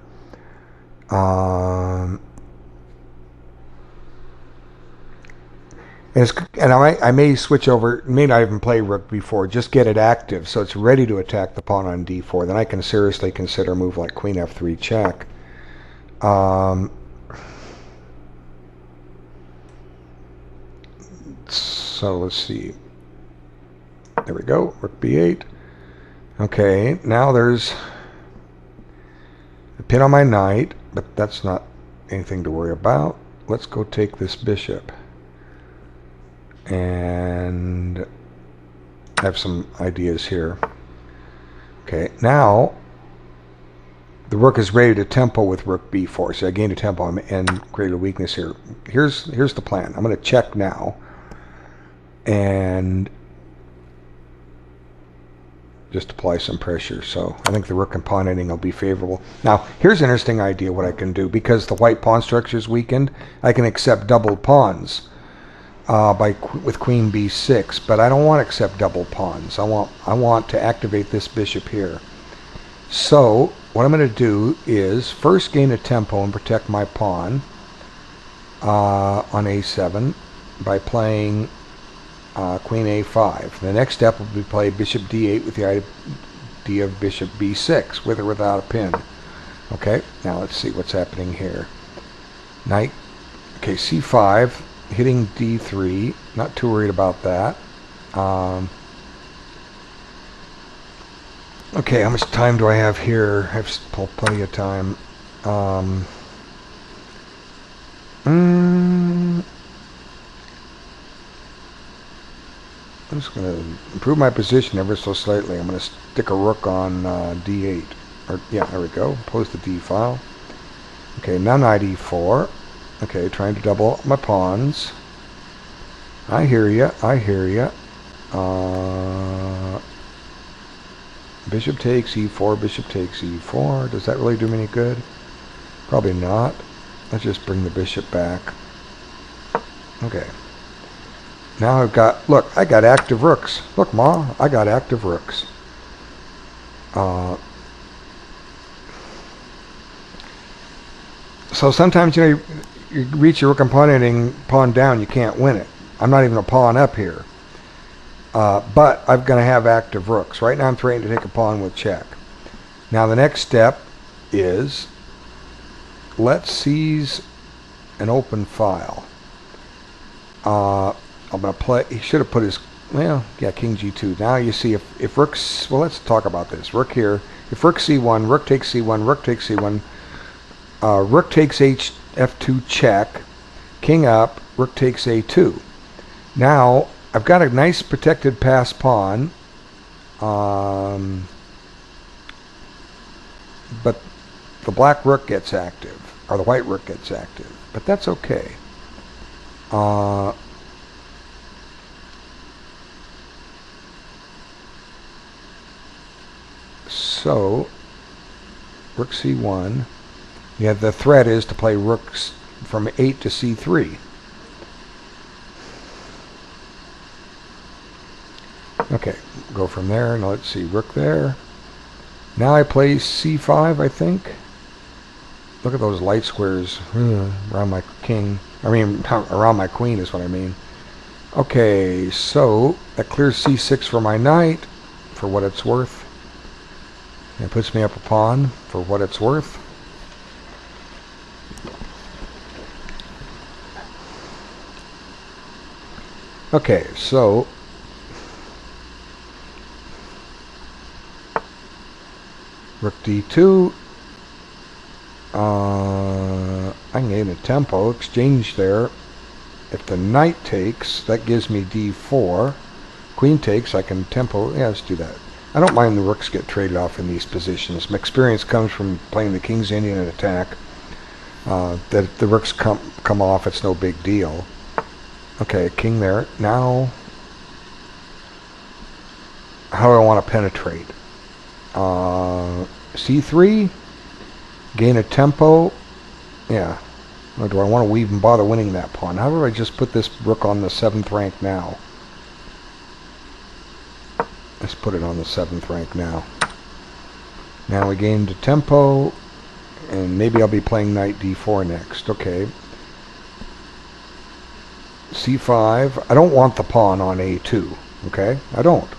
And I may switch over, may not even play rook b4, just get it active so it's ready to attack the pawn on d4. Then I can seriously consider a move like queen f3 check. So let's see. There we go, rook b8. Okay, now there's a pin on my knight, but that's not anything to worry about. Let's go take this bishop. And I have some ideas here. Okay, now the rook is ready to tempo with rook b4. So I gained a tempo and created a weakness here. Here's the plan. I'm going to check now and just apply some pressure. So I think the rook and pawn ending will be favorable. Now here's an interesting idea what I can do. Because the white pawn structure is weakened, I can accept double pawns. With queen b6, but I don't want to accept double pawns. I want to activate this bishop here. So what I'm going to do is first gain a tempo and protect my pawn on a7 by playing queen a5. The next step will be play bishop d8 with the idea of bishop b6, with or without a pin. Okay, now let's see what's happening here. Knight, okay, c5. Hitting d3, not too worried about that. Okay, how much time do I have here? I have plenty of time. I'm just going to improve my position ever so slightly. I'm going to stick a rook on d8. Or yeah, there we go. Close the d file. Okay, now knight e4. Okay, trying to double up my pawns. I hear ya. I hear ya. Bishop takes e4. Bishop takes e4. Does that really do me any good? Probably not. Let's just bring the bishop back. Okay. Now I've got, look, I got active rooks. Look, Ma, I got active rooks. So sometimes, you know, you reach your rook and pawn ending, pawn down, you can't win it. I'm not even a pawn up here. But I'm going to have active rooks. Right now I'm threatening to take a pawn with check. Now the next step is, let's seize an open file. I'm going to play, he should have put his, well, yeah, king g2. Now you see if rook's, well, let's talk about this. Rook here, if rook c1, rook takes c1, rook takes c1, rook takes f2 check, king up, rook takes a2. Now I've got a nice protected pass pawn. but the black rook gets active, or the white rook gets active. But that's okay. So, rook c1. Yeah, the threat is to play rooks from 8 to c3. Okay, go from there. Now let's see, rook there. Now I play c5, I think. Look at those light squares around my king. I mean, around my queen is what I mean. Okay, so that clears c6 for my knight, for what it's worth. It puts me up a pawn, for what it's worth. Okay, so rook d2. I can gain a tempo, exchange there. If the knight takes, that gives me d4. Queen takes, I can tempo. Yeah, let's do that. I don't mind the rooks get traded off in these positions. My experience comes from playing the King's Indian attack. That if the rooks come off, it's no big deal. Okay, king there. Now, how do I want to penetrate? c3, gain a tempo. Yeah. Or do I want to even bother winning that pawn? How do I just put this rook on the 7th rank now? Let's put it on the 7th rank now. Now we gained a tempo, and maybe I'll be playing knight d4 next. Okay. c5. I don't want the pawn on a2. Okay? I don't.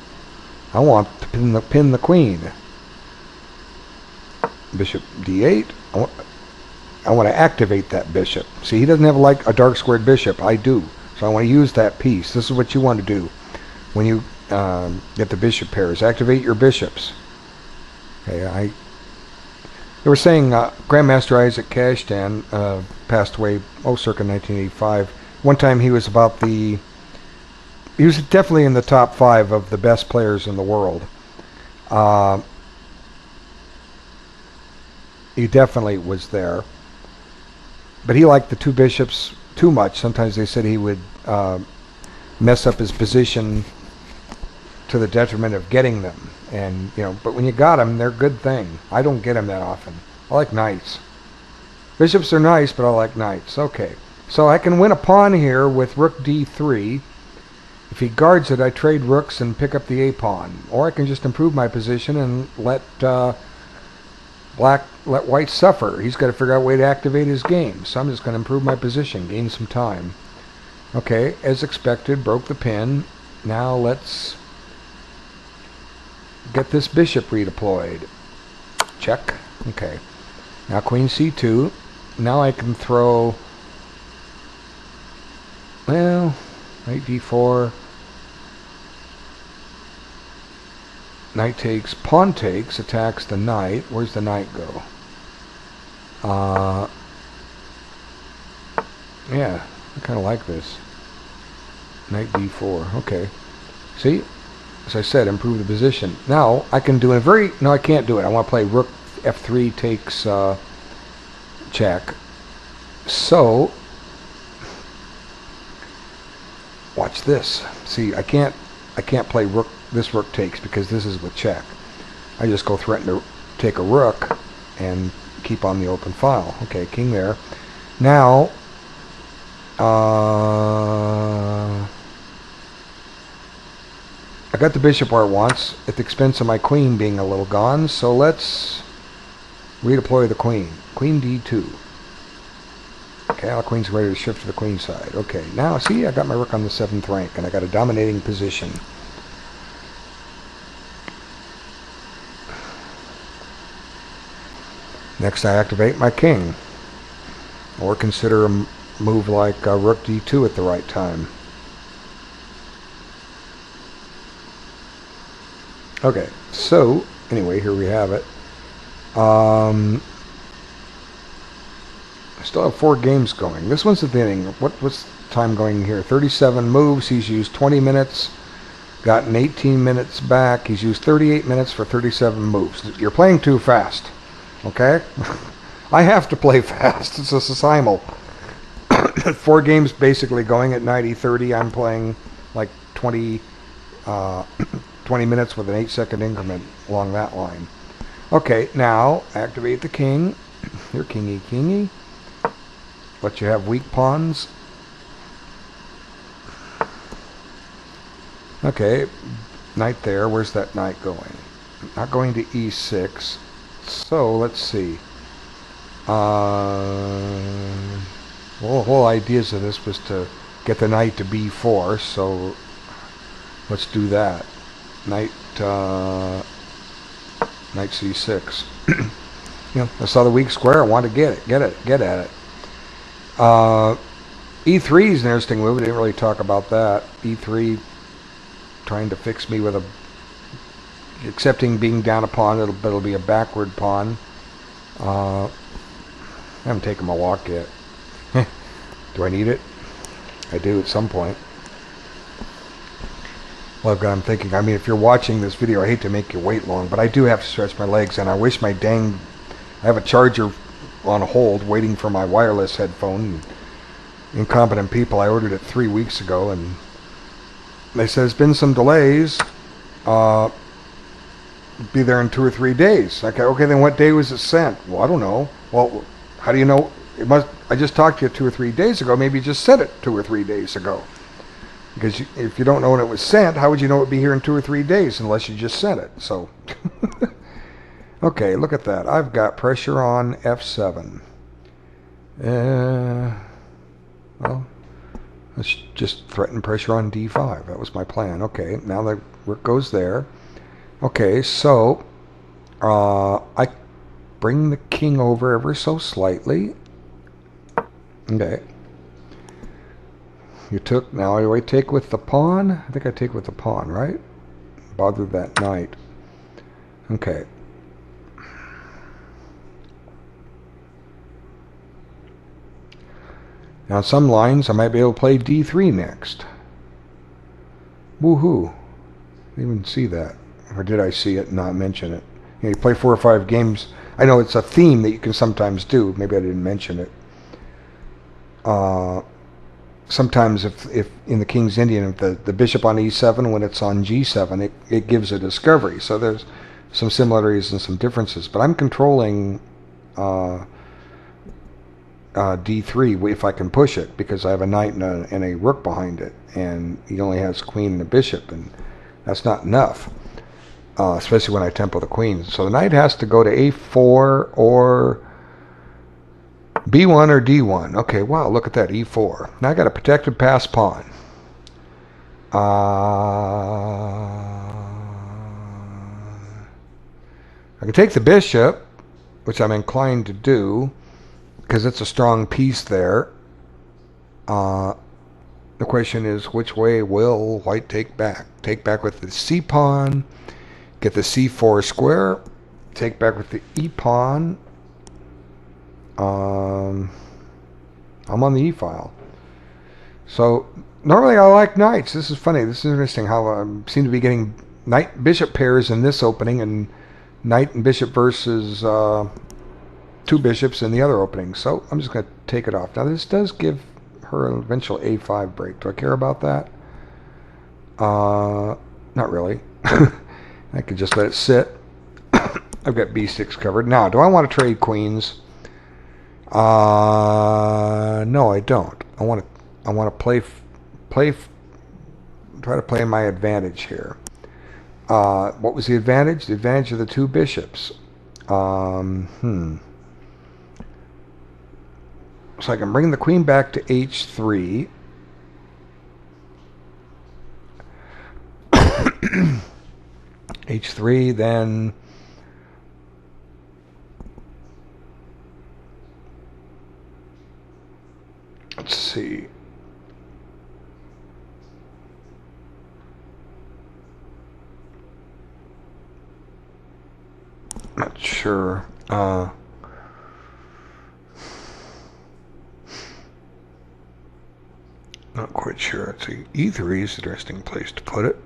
I want to pin the queen. Bishop d8. I want to activate that bishop. See, he doesn't have like a dark squared bishop. I do. So I want to use that piece. This is what you want to do when you get the bishop pairs. Activate your bishops. Okay, they were saying Grandmaster Isaac Kashdan passed away, circa 1985. One time he was he was definitely in the top 5 of the best players in the world. He definitely was there. But he liked the 2 bishops too much. Sometimes they said he would mess up his position to the detriment of getting them. And, but when you got them, they're a good thing. I don't get them that often. I like knights. Bishops are nice, but I like knights. Okay. So I can win a pawn here with rook d3. If he guards it, I trade rooks and pick up the a-pawn. Or I can just improve my position and let white suffer. He's got to figure out a way to activate his game. So I'm just going to improve my position, gain some time. Okay, as expected, broke the pin. Now let's get this bishop redeployed. Check. Okay. Now queen c2. Now I can throw, well, knight d4. Knight takes, pawn takes, attacks the knight. Where's the knight go? Yeah, I kind of like this. Knight d4. Okay. See? As I said, improve the position. Now, I can do no, I can't do it. I want to play rook f3 takes check. So, watch this. See, I can't play rook. This rook takes because this is with check. I just go threaten to take a rook and keep on the open file. Okay, king there. Now, I got the bishop where it wants at the expense of my queen being a little gone. So let's redeploy the queen. Queen d2. Okay, our queen's ready to shift to the queen side. Okay, now see, I got my rook on the 7th rank and I got a dominating position. Next I activate my king. Or consider a move like rook d2 at the right time. Okay, so anyway, here we have it. I still have 4 games going. This one's at the inning. What's time going here? 37 moves. He's used 20 minutes. Gotten 18 minutes back. He's used 38 minutes for 37 moves. You're playing too fast. Okay? I have to play fast. It's a simul. 4 games basically going at 90-30. I'm playing like 20 minutes with an 8-second increment along that line. Okay, now activate the king. Here, kingy kingy. Let you have weak pawns. Okay, knight there. Where's that knight going? Not going to e6. So let's see. Well, the whole idea of this was to get the knight to b4. So let's do that. Knight c6. I saw the weak square. I want to get at it. E3 is an interesting move. We didn't really talk about that. E3 trying to fix me with accepting being down a pawn. It'll be a backward pawn. I haven't taken my walk yet. Do I need it? I do at some point. Well, I'm thinking, if you're watching this video, I hate to make you wait long, but I do have to stretch my legs, and I wish I have a charger on hold waiting for my wireless headphone. Incompetent people, I ordered it 3 weeks ago, and they said there's been some delays. Be there in 2 or 3 days. Okay, then what day was it sent? Well, I don't know. Well, how do you know? I just talked to you 2 or 3 days ago. Maybe you just sent it 2 or 3 days ago. Because if you don't know when it was sent, how would you know it would be here in 2 or 3 days unless you just sent it? So, okay, look at that. I've got pressure on F7. Well, let's just threaten pressure on D5. That was my plan. Okay, now the rook goes there. Okay, so I bring the king over ever so slightly. Okay. Now do I take with the pawn? I think I take with the pawn, right? Bother that knight. Okay. Now on some lines I might be able to play D3 next. Woohoo. Didn't even see that. Or did I see it and not mention it? You play 4 or 5 games. I know it's a theme that you can sometimes do. Maybe I didn't mention it. Sometimes if in the King's Indian, if the bishop on e7 when it's on g7, it gives a discovery. So there's some similarities and some differences. But I'm controlling d3 if I can push it, because I have a knight and a rook behind it, and he only has a queen and a bishop, and that's not enough, especially when I tempo the queen. So the knight has to go to a4 or b1 or d1. Okay, wow, look at that, e4. Now I got a protected pass pawn. I can take the bishop, which I'm inclined to do, because it's a strong piece there. The question is, which way will white take back? Take back with the c pawn, get the c4 square, take back with the e pawn. I'm on the e-file. So normally I like knights. This is funny. This is interesting how I seem to be getting knight bishop pairs in this opening and knight and bishop versus 2 bishops in the other opening. So I'm just going to take it off. Now this does give her an eventual a5 break. Do I care about that? Not really. I could just let it sit. I've got b6 covered. Now, do I want to trade queens? No, I don't. I want to try to play my advantage here. What was the advantage? The advantage of the 2 bishops. So I can bring the queen back to h3. h3, then let's see. Not sure. Not quite sure. Let's see. E3 is an interesting place to put it,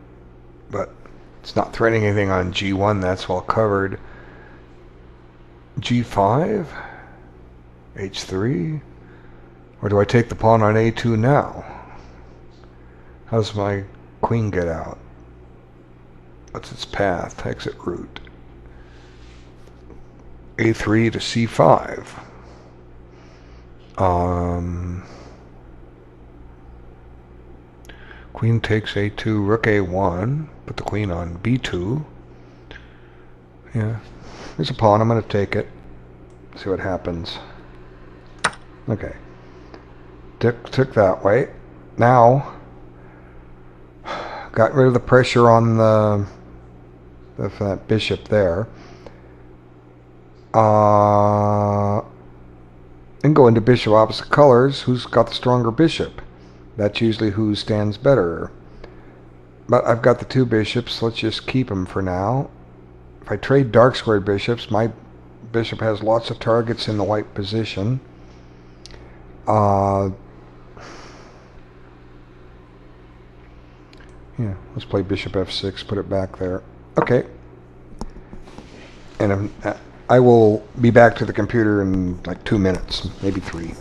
but it's not threatening anything on G1. That's well covered. G5, H3, or do I take the pawn on A2 now? How does my queen get out? What's its path, exit route? A3 to C5. Queen takes A2, rook A1, put the queen on B2. Yeah, there's a pawn, I'm going to take it. See what happens. Okay. Took that way. Now, got rid of the pressure on that bishop there. And go into bishop opposite colors. Who's got the stronger bishop? That's usually who stands better. But I've got the two bishops. Let's just keep them for now. If I trade dark squared bishops, my bishop has lots of targets in the white position. Yeah, let's play bishop f6, put it back there. Okay. And I will be back to the computer in like 2 minutes, maybe 3.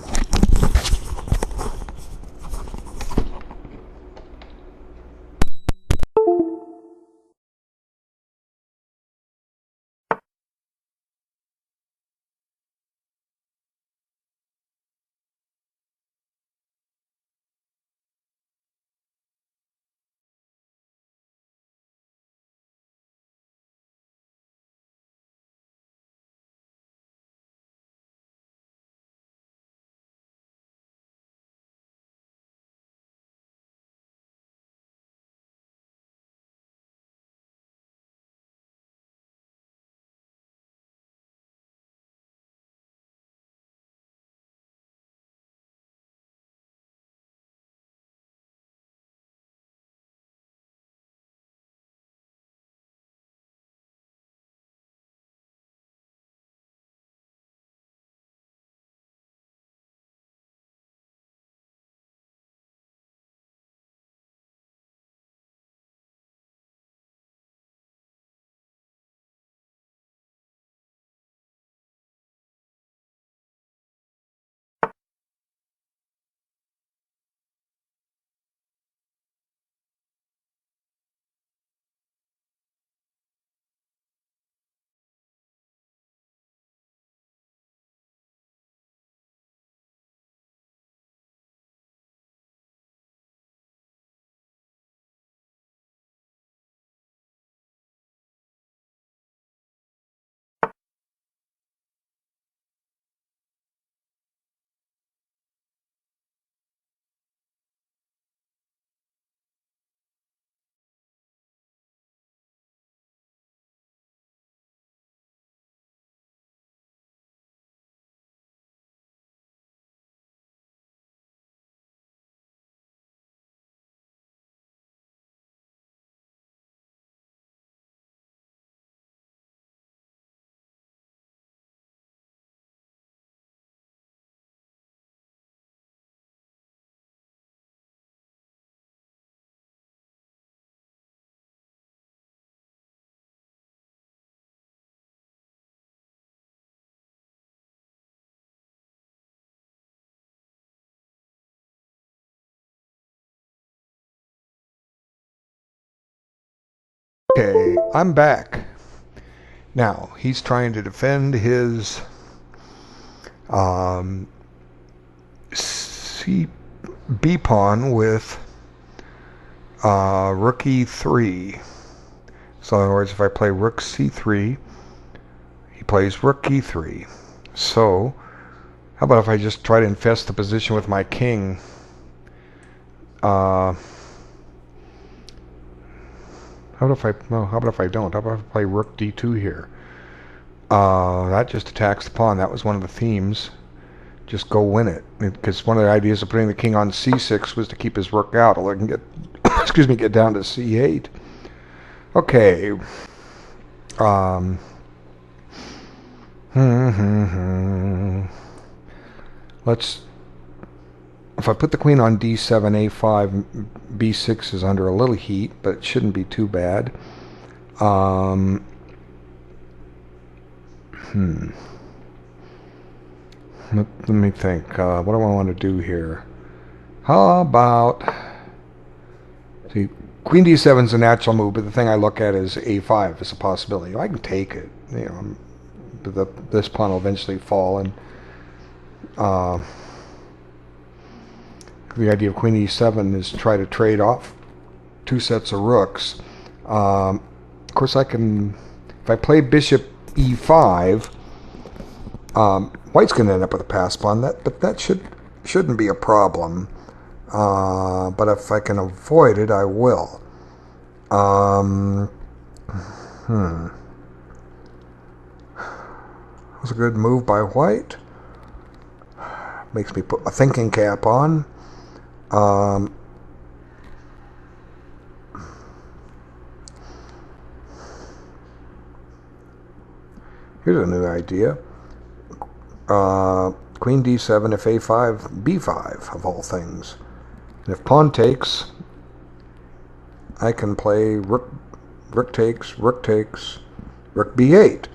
Okay, I'm back. Now, he's trying to defend his B pawn with rook e3. So in other words, if I play rook c3, he plays rook e3. So, how about if I just try to infest the position with my king? How about if I don't? How about if I play rook d2 here? That just attacks the pawn. That was one of the themes. Just go win it. Because one of the ideas of putting the king on c6 was to keep his rook out. Although I can get, excuse me, get down to c8. Okay. Let's. If I put the queen on d7, a5, b6 is under a little heat, but it shouldn't be too bad. Let me think. What do I want to do here? How about... See, Queen D7 is a natural move, but the thing I look at is A5 as a possibility. I can take it. You know, but this pawn will eventually fall, and the idea of Queen E7 is to try to trade off 2 sets of rooks. Of course, I can, if I play Bishop E5, White's going to end up with a pass pawn. But that shouldn't be a problem. But if I can avoid it, I will. That was a good move by White. Makes me put a thinking cap on. Here's a new idea. Queen D7, if A5, B5, of all things. And if pawn takes, I can play rook takes, rook B8.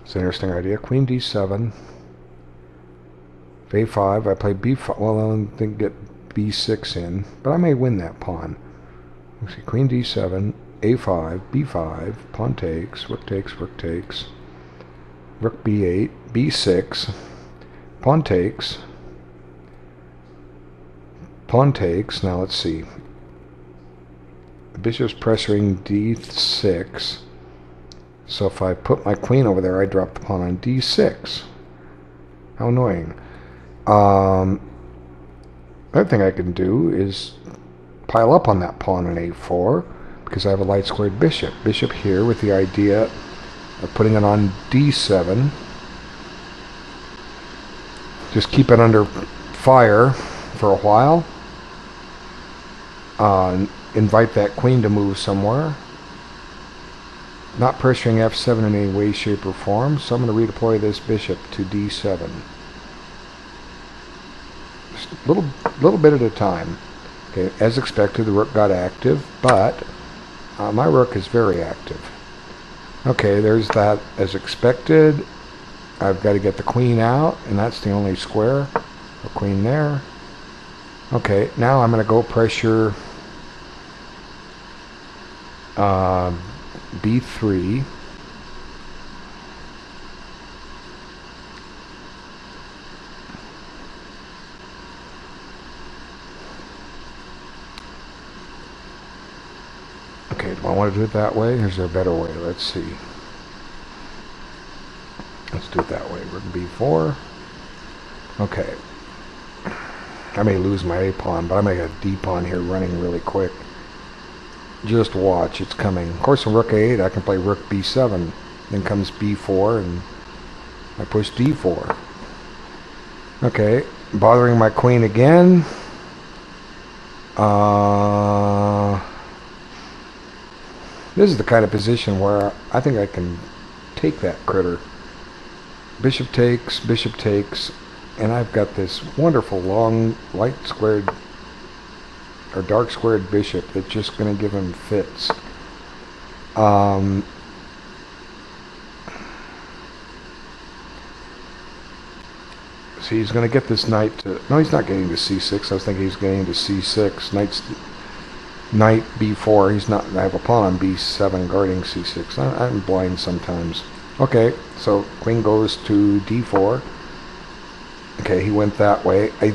It's an interesting idea. Queen D7, if A5, I play B5. Well, I don't think get B6 in, but I may win that pawn. Let's see, Queen D7, A5, B5, pawn takes, rook takes, rook B8, B6, pawn takes. Now let's see. The bishop's pressuring D6. So if I put my queen over there, I drop the pawn on D6. How annoying. Another thing I can do is pile up on that pawn on A4, because I have a light squared bishop. Bishop here with the idea of putting it on D7. Just keep it under fire for a while. Invite that queen to move somewhere. Not pressuring F7 in any way, shape, or form. So I'm going to redeploy this bishop to D7. Just a little bit at a time. Okay, as expected, the rook got active, but my rook is very active. Okay, there's that as expected. I've got to get the queen out, and that's the only square. The queen there. Okay, now I'm going to go pressure B3. Okay, do I want to do it that way? Or is there a better way? Let's see. Let's do it that way. Rook B4. Okay. I may lose my A pawn, but I may have a D pawn here running really quick. Just watch, it's coming. Of course, on rook A8, I can play rook B7. Then comes B4, and I push D4. Okay, bothering my queen again. This is the kind of position where I think I can take that critter. Bishop takes, and I've got this wonderful long light squared or dark squared bishop that's just going to give him fits. See, he's going to get this knight to... No, he's not getting to C6. I was thinking he's getting to C6. Knight B4. He's not... I have a pawn on B7 guarding C6. I'm blind sometimes. Okay, so queen goes to D4. Okay, he went that way. I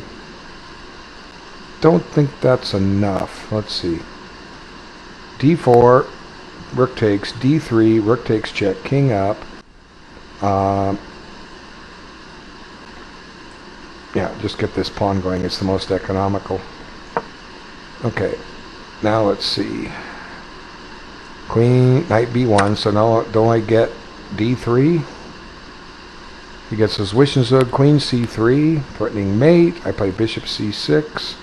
don't think that's enough. Let's see. D4, rook takes, D3, rook takes check, king up. Yeah, just get this pawn going. It's the most economical. Okay, now let's see. Queen, knight B1, so now don't I get D3? He gets his Wishnazug, queen C3, threatening mate. I play bishop C6.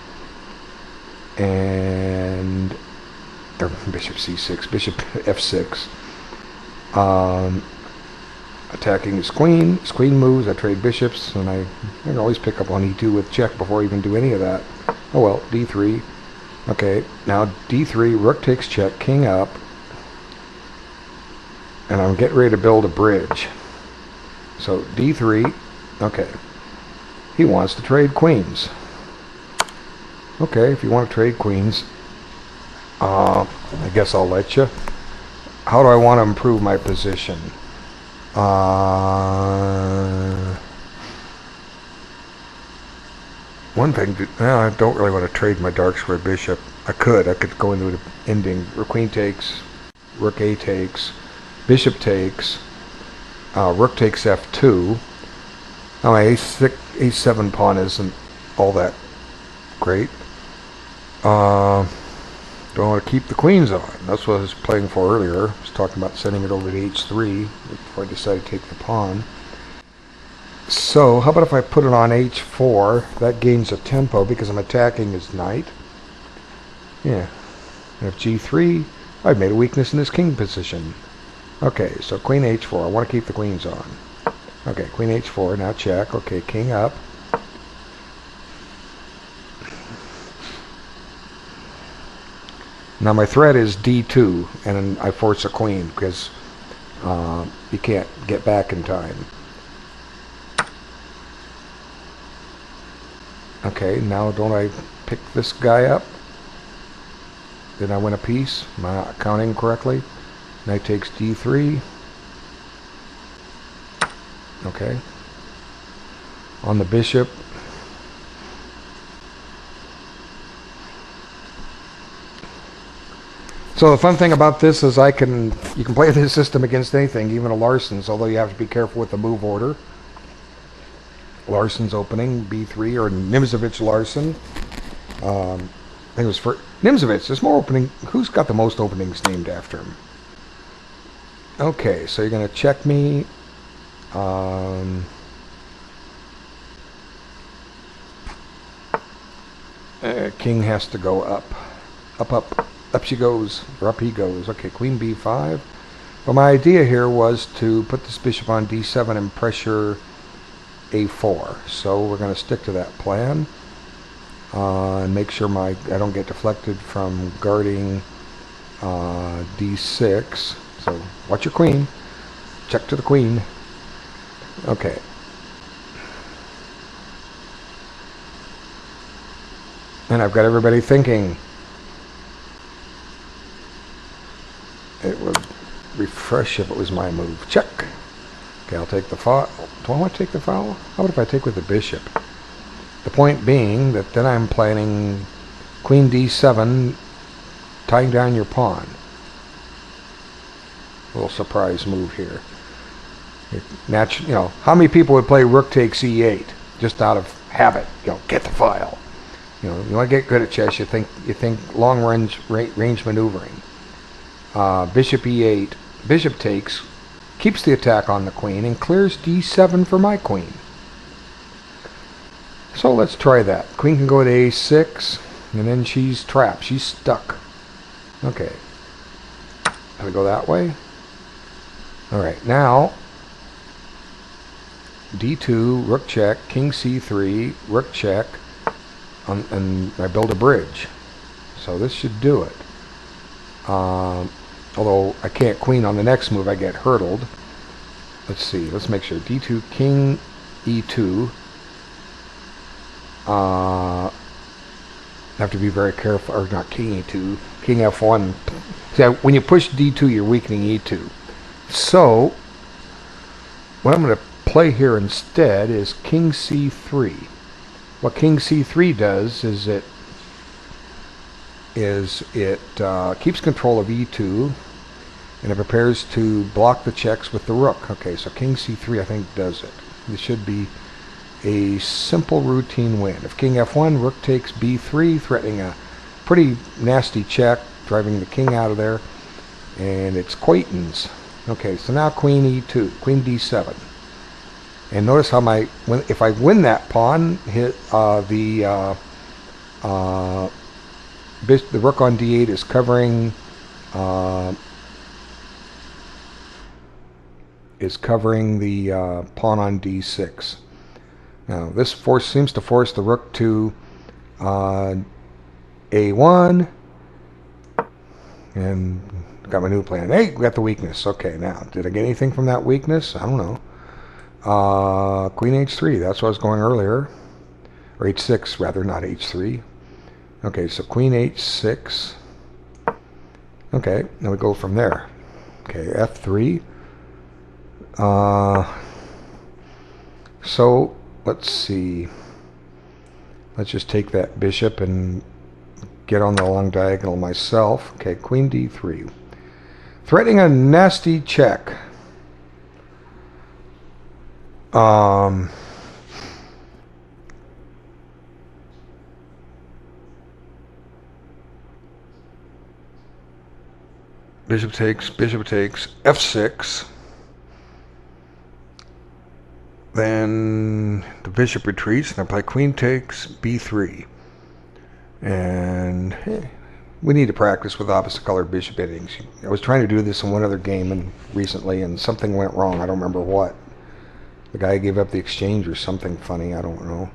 And bishop C6, bishop F6. Attacking his queen. His queen moves. I trade bishops, and I can always pick up on E2 with check before I even do any of that. Oh well, D3. Okay, now D3, rook takes check, king up. And I'm getting ready to build a bridge. So d3. Okay. He wants to trade queens. Okay, if you want to trade queens, I guess I'll let you. How do I want to improve my position? One thing, I don't really want to trade my dark square bishop. I could go into the ending. Queen takes, rook a takes, bishop takes, rook takes f2. Now my a7 pawn isn't all that great. Do I want to keep the queens on? That's what I was playing for earlier. I was talking about sending it over to h3 before I decided to take the pawn. So, how about if I put it on h4? That gains a tempo because I'm attacking his knight. Yeah. And if g3, I've made a weakness in his king position. Okay, so queen h4. I want to keep the queens on. Okay, queen h4. Now check. Okay, king up. Now my threat is d2, and I force a queen because you can't get back in time. Okay, now don't I pick this guy up? Did I win a piece? Am I not counting correctly? Knight takes d3. Okay. On the bishop. So the fun thing about this is you can play this system against anything, even a Larsen's, although you have to be careful with the move order. Larsen's opening, b3, or Nimzovich Larsen. I think it was for Nimzovich. There's more opening. Who's got the most openings named after him? Okay, so you're going to check me. King has to go up. Up she goes, or up he goes. Okay, queen b5. Well, my idea here was to put this bishop on d7 and pressure a4. So we're going to stick to that plan and make sure I don't get deflected from guarding d6. So watch your queen. Check to the queen. Okay. And I've got everybody thinking. It would refresh if it was my move. Check. Okay, I'll take the foul. Do I want to take the foul? How about if I take with the bishop? The point being that then I'm planning queen d7, tying down your pawn. A little surprise move here. How many people would play rook takes e8 just out of habit? Get the file. You want to get good at chess. You think long range maneuvering. Bishop e8, bishop takes, keeps the attack on the queen, and clears d7 for my queen. So let's try that. Queen can go to a6, and then she's trapped. She's stuck. Okay. Gotta go that way. Alright, now d2, rook check, king c3, rook check, and I build a bridge. So this should do it. Although I can't queen on the next move, I get hurdled. Let's see, let's make sure. d2, king e2. Have to be very careful, or not king e2, king f1. See, when you push d2, you're weakening e2. So, what I'm going to play here instead is king c3. What king c3 does is it keeps control of e2, and it prepares to block the checks with the rook. Okay, so king c3 I think does it. This should be a simple routine win. If king f1, rook takes b3, threatening a pretty nasty check, driving the king out of there, and it's Quaitons. Okay, so now queen e2, queen d7. And notice how if I win that pawn, the rook on d8 is covering the pawn on d6. Now this seems to force the rook to a1, and got my new plan. Hey, we got the weakness. Okay, now did I get anything from that weakness? I don't know. Queen h3, that's what I was going earlier. Or h6, rather, not h3. Okay, so queen h6. Okay, now we go from there. Okay, f3. So, let's see. Let's just take that bishop and get on the long diagonal myself. Okay, queen d3. Threatening a nasty check. Bishop takes f6. Then the bishop retreats, and I play queen takes b3. And we need to practice with opposite colored bishop innings. I was trying to do this in one other game recently, and something went wrong. I don't remember what. The guy gave up the exchange or something funny. I don't know.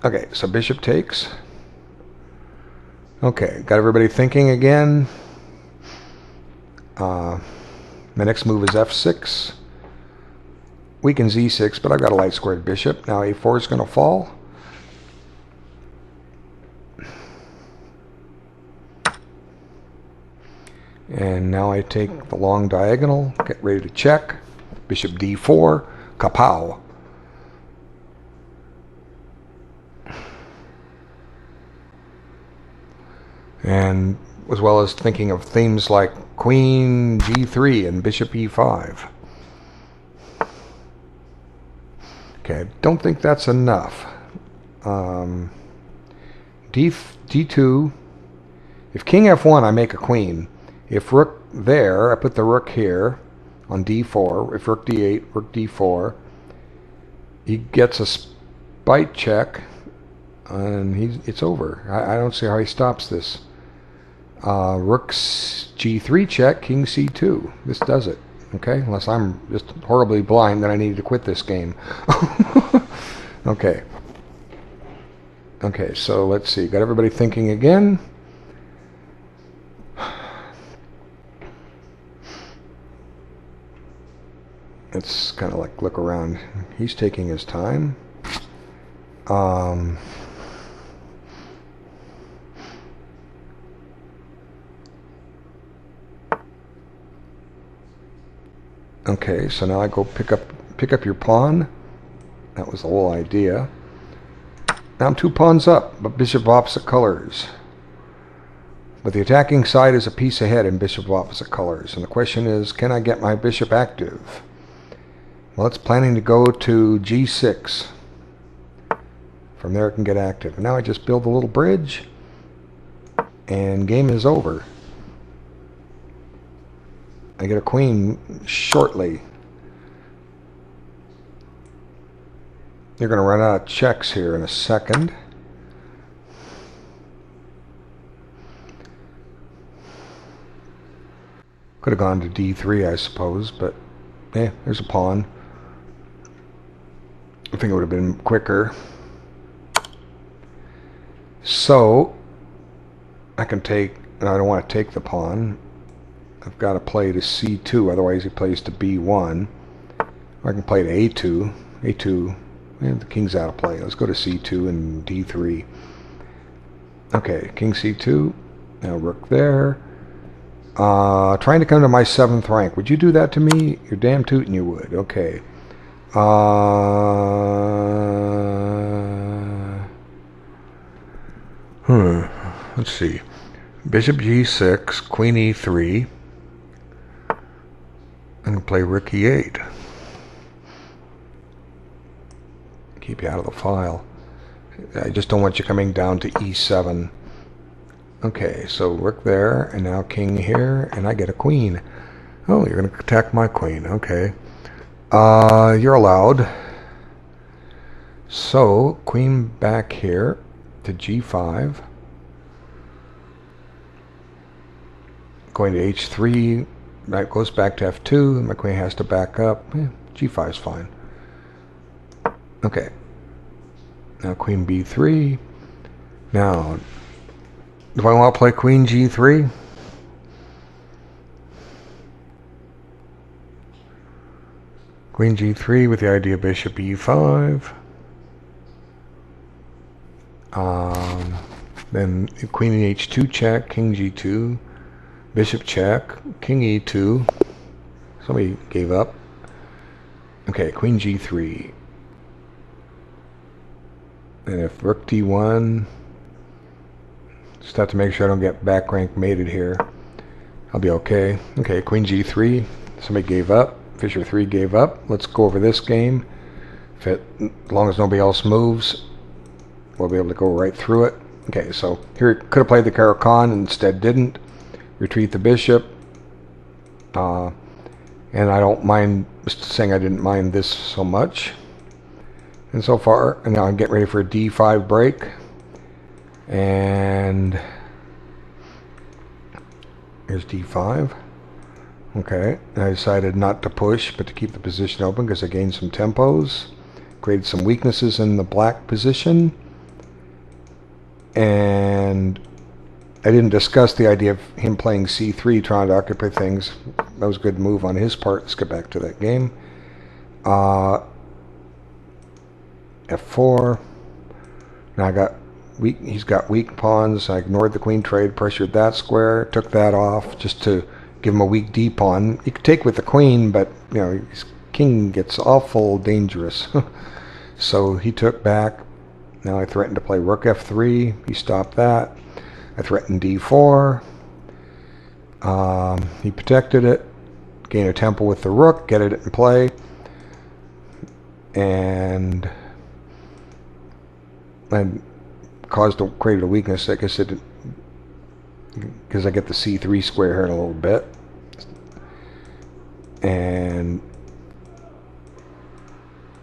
Okay, so bishop takes. Okay, got everybody thinking again. My next move is f6. Weakens e6, but I've got a light squared bishop. Now a4 is going to fall. And now I take the long diagonal, get ready to check. Bishop d4, kapow. And as well as thinking of themes like queen g3 and bishop e5. Okay, I don't think that's enough. D2. If king f1, I make a queen. If rook there, I put the rook here on d4. If rook d8, rook d4. He gets a spite check, and it's over. I don't see how he stops this. Rook g3 check, king c2. This does it. Okay, unless I'm just horribly blind that I need to quit this game. Okay. Okay, so let's see. Got everybody thinking again. Let's kind of like look around. He's taking his time. Okay, so now I go pick up your pawn. That was the whole idea. Now I'm 2 pawns up, but bishop of opposite colors. But the attacking side is a piece ahead in bishop of opposite colors. And the question is, can I get my bishop active? Well, it's planning to go to g6. From there it can get active. And now I just build a little bridge, and game is over. I get a queen shortly. You're going to run out of checks here in a second. Could have gone to d3, I suppose, but there's a pawn. I think it would have been quicker. So I can take, and I don't want to take the pawn. I've got to play to c2, otherwise he plays to b1. Or I can play to a2. a2, the king's out of play. Let's go to c2 and d3. Okay, king c2. Now rook there. Trying to come to my 7th rank. Would you do that to me? You're damn tootin' you would. Okay. Let's see. Bishop g6, queen e3. I'm going to play rook e8. Keep you out of the file. I just don't want you coming down to e7. Okay, so rook there, and now king here, and I get a queen. Oh, you're going to attack my queen. Okay. You're allowed. So, queen back here to g5. Going to h3. That goes back to f2, and my queen has to back up. g5 is fine. Okay. Now queen b3. Now, do I want to play queen g3? Queen g3 with the idea bishop e5. Then queen h2 check, king g2, bishop check, king e2. Somebody gave up. Okay, queen g3. And if rook d1, just have to make sure I don't get back rank mated here. I'll be okay. Okay, queen g3. Somebody gave up. Fischer 3 gave up. Let's go over this game. As long as nobody else moves, we'll be able to go right through it. Okay, so here it could have played the Caro-Kann, instead didn't. Retreat the bishop. And I don't mind saying I didn't mind this so much. And so far, and now I'm getting ready for a d5 break. And here's d5. Okay, and I decided not to push, but to keep the position open because I gained some tempos. Created some weaknesses in the black position. And I didn't discuss the idea of him playing c3, trying to occupy things. That was a good move on his part. Let's get back to that game. f4. Now I got weak. He's got weak pawns. I ignored the queen trade, pressured that square, took that off just to give him a weak d pawn. You could take with the queen, but you know his king gets awful dangerous. So he took back. Now I threatened to play rook f3. He stopped that. I threatened d4. He protected it. Gain a tempo with the rook. Get it in play. And created a weakness. I guess it, because I get the c3 square here in a little bit. And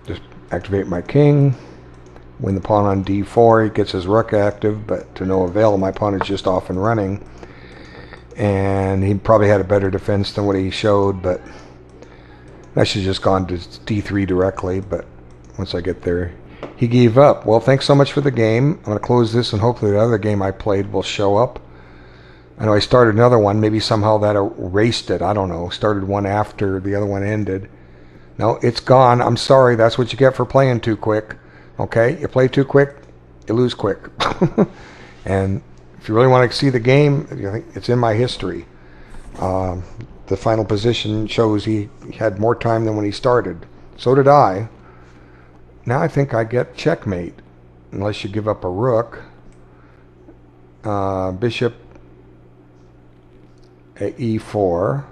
just activate my king. Win the pawn on d4. He gets his rook active, but to no avail. My pawn is just off and running. And he probably had a better defense than what he showed, but I should have just gone to d3 directly. But once I get there, he gave up. Well, thanks so much for the game. I'm going to close this, and hopefully the other game I played will show up. I know I started another one. Maybe somehow that erased it. I don't know. Started one after the other one ended. No, it's gone. I'm sorry. That's what you get for playing too quick. Okay? You play too quick, you lose quick. And if you really want to see the game, I think it's in my history. The final position shows he had more time than when he started. So did I. Now I think I get checkmate, unless you give up a rook. Bishop at e4 or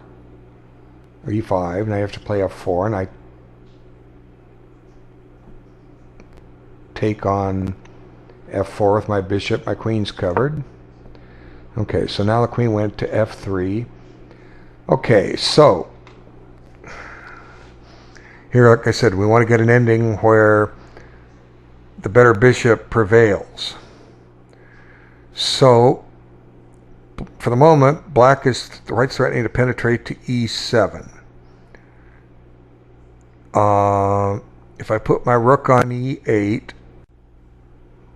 e5. Now you have to play f4, and I take on f4 with my bishop. My queen's covered. Okay, so now the queen went to f3. Okay, so here, like I said, we want to get an ending where the better bishop prevails. So, for the moment, black is the white's threatening to penetrate to e7. If I put my rook on e8,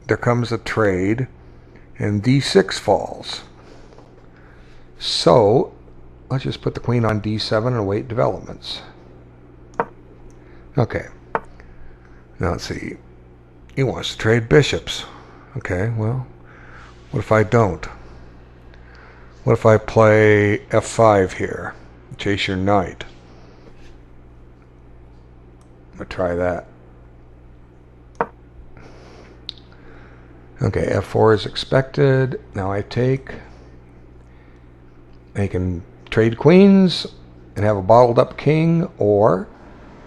there comes a trade, and d6 falls. So, let's just put the queen on d7 and await developments. Okay. Now let's see. He wants to trade bishops. Okay, well, what if I don't? What if I play f5 here? Chase your knight. I'm going to try that. Okay, f4 is expected. Now I take. They can trade queens and have a bottled up king, or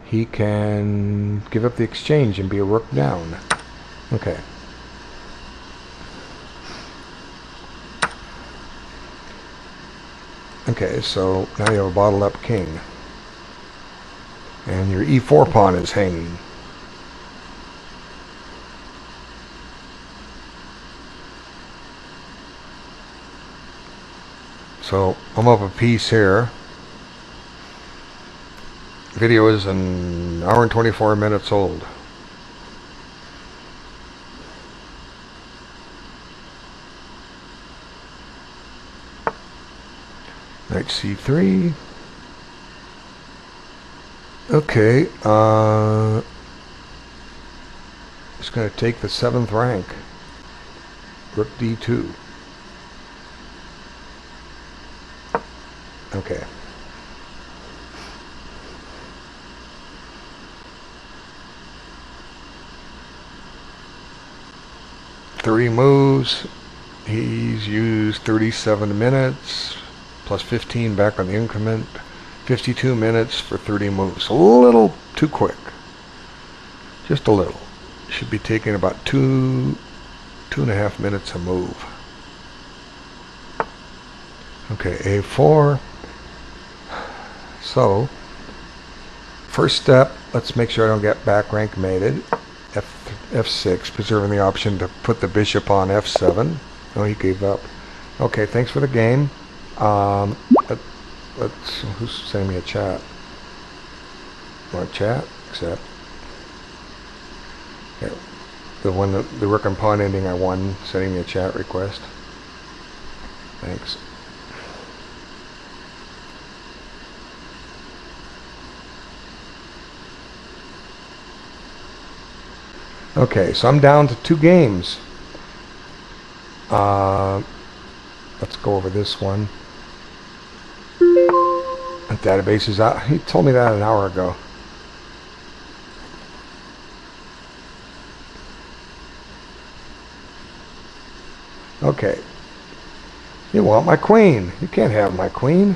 he can give up the exchange and be a rook down. Okay. Okay, so now you have a bottled up king. And your e4 pawn is hanging. So I'm up a piece here. Video is an hour and 24 minutes old. Knight c3. Okay, just going to take the 7th rank. Rook d2. Okay. Three moves. He's used 37 minutes, plus 15 back on the increment. 52 minutes for 30 moves. A little too quick. Just a little. Should be taking about 2.5 minutes a move. Okay, a4. So, first step, let's make sure I don't get back rank mated. F6, preserving the option to put the bishop on F7. Oh, he gave up. Okay, thanks for the game. Who's sending me a chat? Want to chat? Accept. Okay. The rook and pawn ending I won, sending me a chat request. Thanks. Okay, so I'm down to 2 games. Let's go over this one. The database is out. He told me that an hour ago. Okay. You want my queen. You can't have my queen.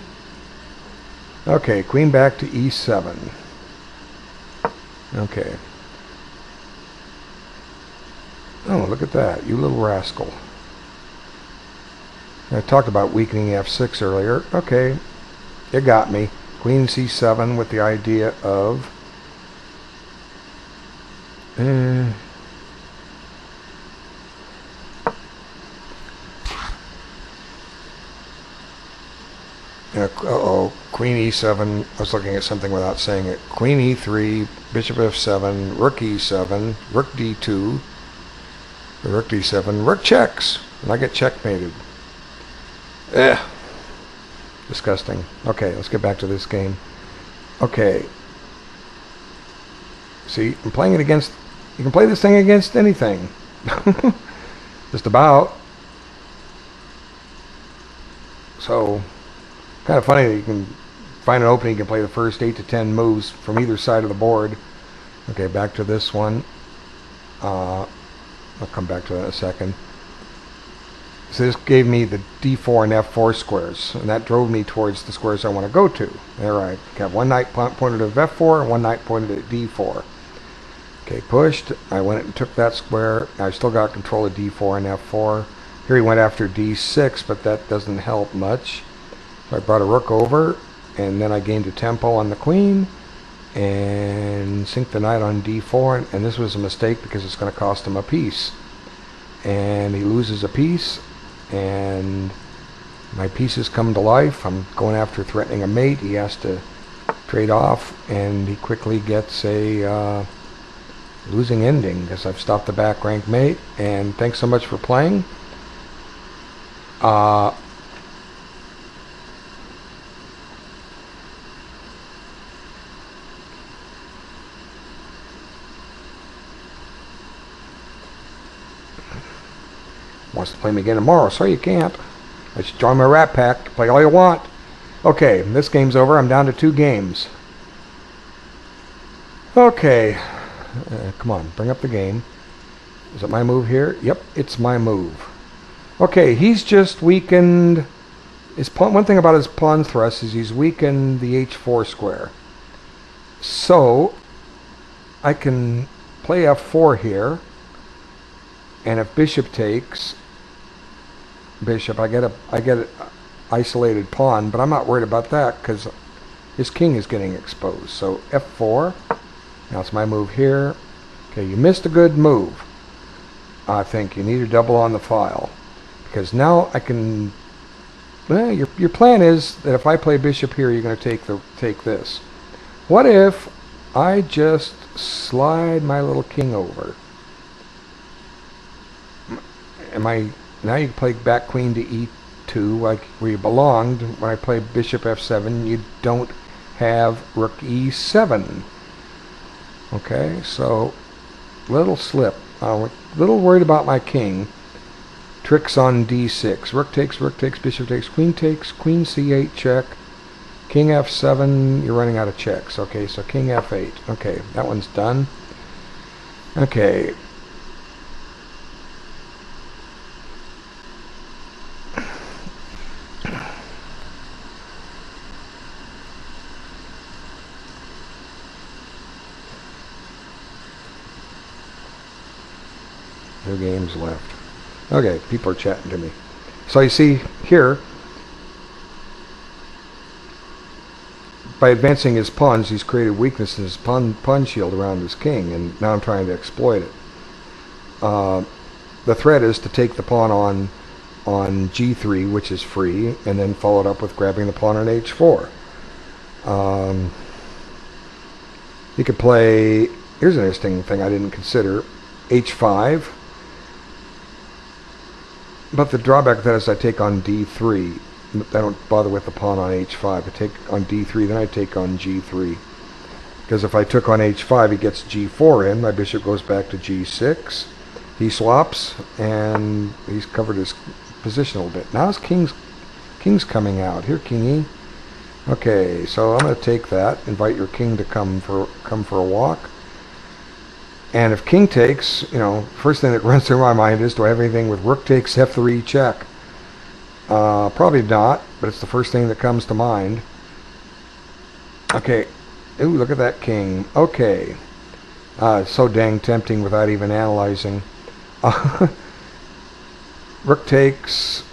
Okay, queen back to e7. Okay. Oh, look at that. You little rascal. I talked about weakening f6 earlier. Okay. You got me. Queen c7 with the idea of... uh-oh. Queen e7. I was looking at something without saying it. Queen e3, bishop f7, rook e7, rook d2, rook d7, rook checks, and I get checkmated. Disgusting. Okay, let's get back to this game. Okay. See, I'm playing it against... You can play this thing against anything. Just about. So, kind of funny that you can find an opening, you can play the first 8 to 10 moves from either side of the board. Okay, back to this one. I'll come back to that in a second. So this gave me the d4 and f4 squares, and that drove me towards the squares I want to go to. There I have one knight pointed at f4 and one knight pointed at d4. Okay, pushed. I went and took that square. I still got control of d4 and f4. Here he went after d6, but that doesn't help much. So I brought a rook over, and then I gained a tempo on the queen, and synced the knight on d4, and this was a mistake because it's going to cost him a piece. And he loses a piece, and my pieces come to life. I'm going after threatening a mate. He has to trade off, and he quickly gets a losing ending because I've stopped the back rank mate. And thanks so much for playing. Wants to play me again tomorrow. Sorry you can't. I should join my Rat Pack. Play all you want. Okay, this game's over. I'm down to 2 games. Okay. Come on, bring up the game. Is it my move here? Yep, it's my move. Okay, he's just weakened his pawn. One thing about his pawn thrust is he's weakened the h4 square. So I can play f4 here, and if bishop takes bishop, I get an isolated pawn, but I'm not worried about that because his king is getting exposed. So f4. Now it's my move here. Okay, you missed a good move. I think you need to double on the file because now I can. Well, your plan is that if I play bishop here, you're going to take this. What if I just slide my little king over? Now you play back queen to e2 like where you belonged. When I play bishop f7, you don't have rook e7. Okay, so little slip. I'm a little worried about my king. Tricks on d6. Rook takes, bishop takes, queen queen c8 check. King f7, you're running out of checks. Okay, so king f8. Okay, that one's done. Okay. No games left. Okay, people are chatting to me. So you see here, by advancing his pawns, he's created weakness in his pawn shield around his king, and now I'm trying to exploit it. The threat is to take the pawn on g3, which is free, and then follow it up with grabbing the pawn on h4. You could play, here's an interesting thing I didn't consider, h5. But the drawback of that is I take on d3. I don't bother with the pawn on h5. I take on d3, then I take on g3. Because if I took on h5, he gets g4 in. My bishop goes back to g6. He swaps, and he's covered his position a little bit. Now his king's coming out. Here, kingy. Okay, so I'm going to take that. Invite your king to come for a walk. And if king takes, you know, first thing that runs through my mind is, do I have anything with rook takes f3 check? Probably not, but it's the first thing that comes to mind. Okay. Ooh, look at that king. Okay. It's so dang tempting without even analyzing. Rook takes,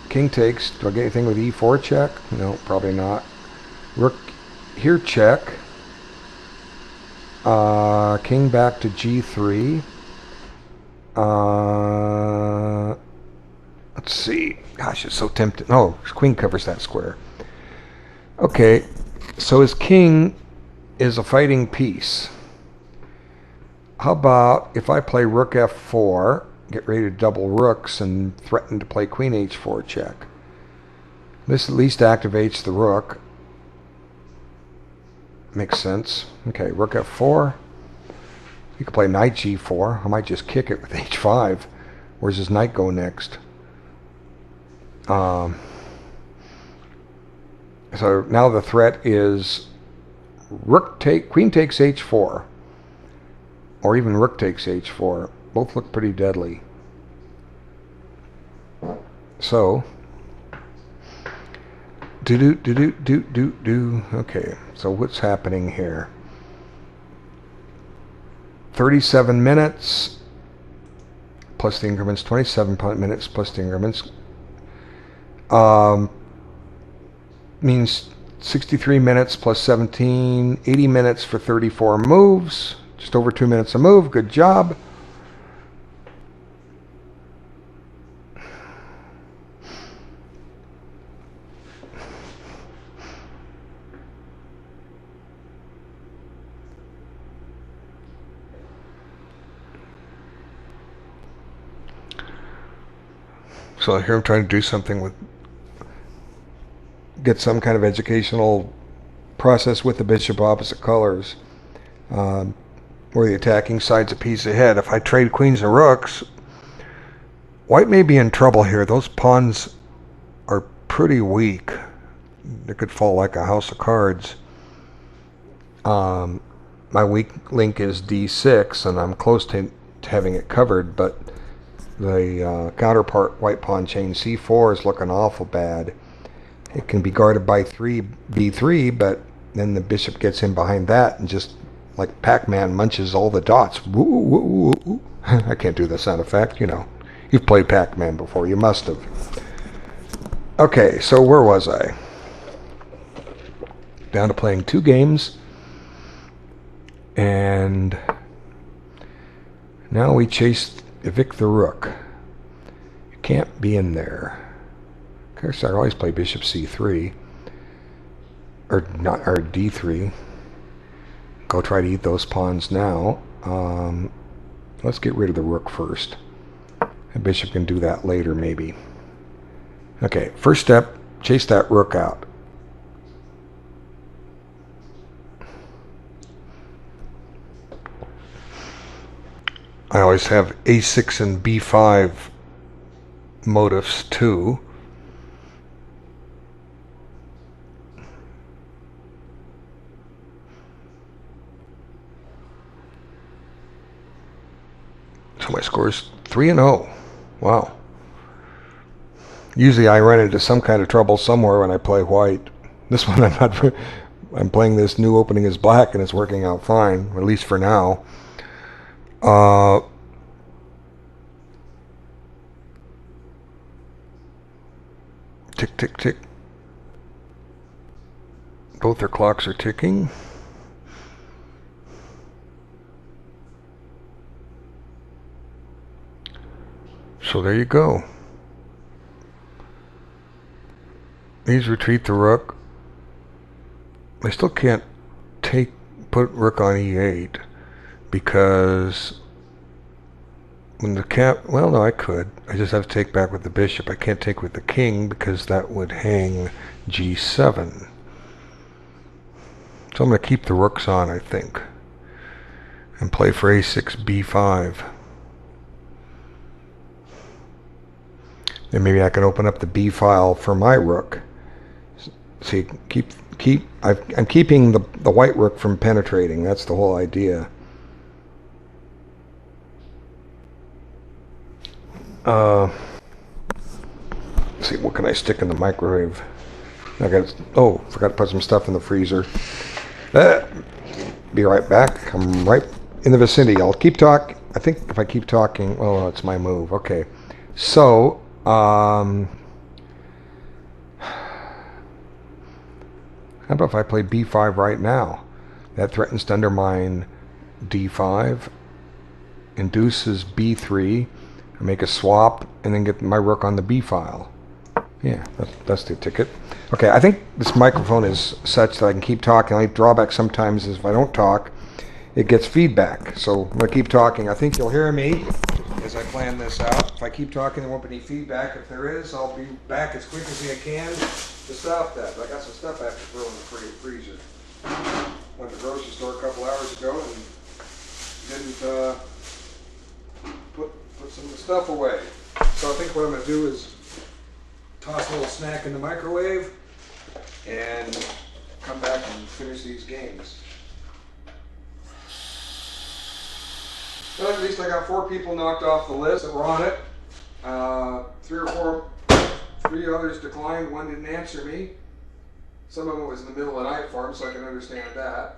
king takes. Do I get anything with e4 check? No, probably not. Rook here check. King back to g3. Let's see. Gosh, it's so tempting. Oh, his queen covers that square. Okay, so his king is a fighting piece. How about if I play rook f4, get ready to double rooks, and threaten to play queen h4 check? This at least activates the rook. Makes sense. Okay, rook f4. You could play knight g4. I might just kick it with h5. Where's his knight go next? So now the threat is queen takes h4, or even rook takes h4. Both look pretty deadly. So okay, so what's happening here? 37 minutes plus the increments, 27 minutes plus the increments, means 63 minutes plus 17, 80 minutes for 34 moves, just over 2 minutes a move. Good job. So here I'm trying to do something with, get some kind of educational process with the bishop opposite colors, where the attacking side's a piece ahead. If I trade queens and rooks, white may be in trouble here. Those pawns are pretty weak. They could fall like a house of cards. My weak link is d6, and I'm close to having it covered, but the counterpart white pawn chain c4 is looking awful bad. It can be guarded by b3, but then the bishop gets in behind that and just like Pac-Man munches all the dots. Woo, woo, woo, woo. I can't do the sound effect, you know. You've played Pac-Man before, you must have. Okay, so where was I? Down to playing 2 games, and now we evict the rook. You can't be in there. Of course, I always play bishop c3, or d3. Go try to eat those pawns now. Let's get rid of the rook first. The bishop can do that later, maybe. Okay, first step, chase that rook out. I always have a6 and b5 motifs too. So my score is 3-0. Wow. Usually I run into some kind of trouble somewhere when I play white. This one I'm not. I'm playing this new opening as black and it's working out fine, at least for now. Tick, tick, tick. Both their clocks are ticking. So there you go. These retreat the rook. I still can't put rook on e8 because when the well, no, I could. I just have to take back with the bishop. I can't take with the king because that would hang g7. So I'm going to keep the rooks on, I think, and play for a6, b5. And maybe I can open up the b file for my rook. See, I'm keeping the white rook from penetrating. That's the whole idea. Let's see, what can I stick in the microwave? Forgot to put some stuff in the freezer. Be right back. I'm right in the vicinity. I'll keep talking. I think if I keep talking, oh, it's my move. Okay, so how about if I play b5 right now? That threatens to undermine d5, induces b3, I make a swap, and then get my rook on the b file. Yeah, that's the ticket. Okay, I think this microphone is such that I can keep talking. The only drawback sometimes is if I don't talk, it gets feedback. So I'm going to keep talking. I think you'll hear me as I plan this out. If I keep talking, there won't be any feedback. If there is, I'll be back as quick as I can to stop that. But I got some stuff I have to throw in the freezer. Went to the grocery store a couple hours ago and didn't put some of the stuff away. So I think what I'm going to do is toss a little snack in the microwave and come back and finish these games. But at least I got 4 people knocked off the list that were on it. 3 others declined. 1 didn't answer me. Some of it was in the middle of the night for them, so I can understand that.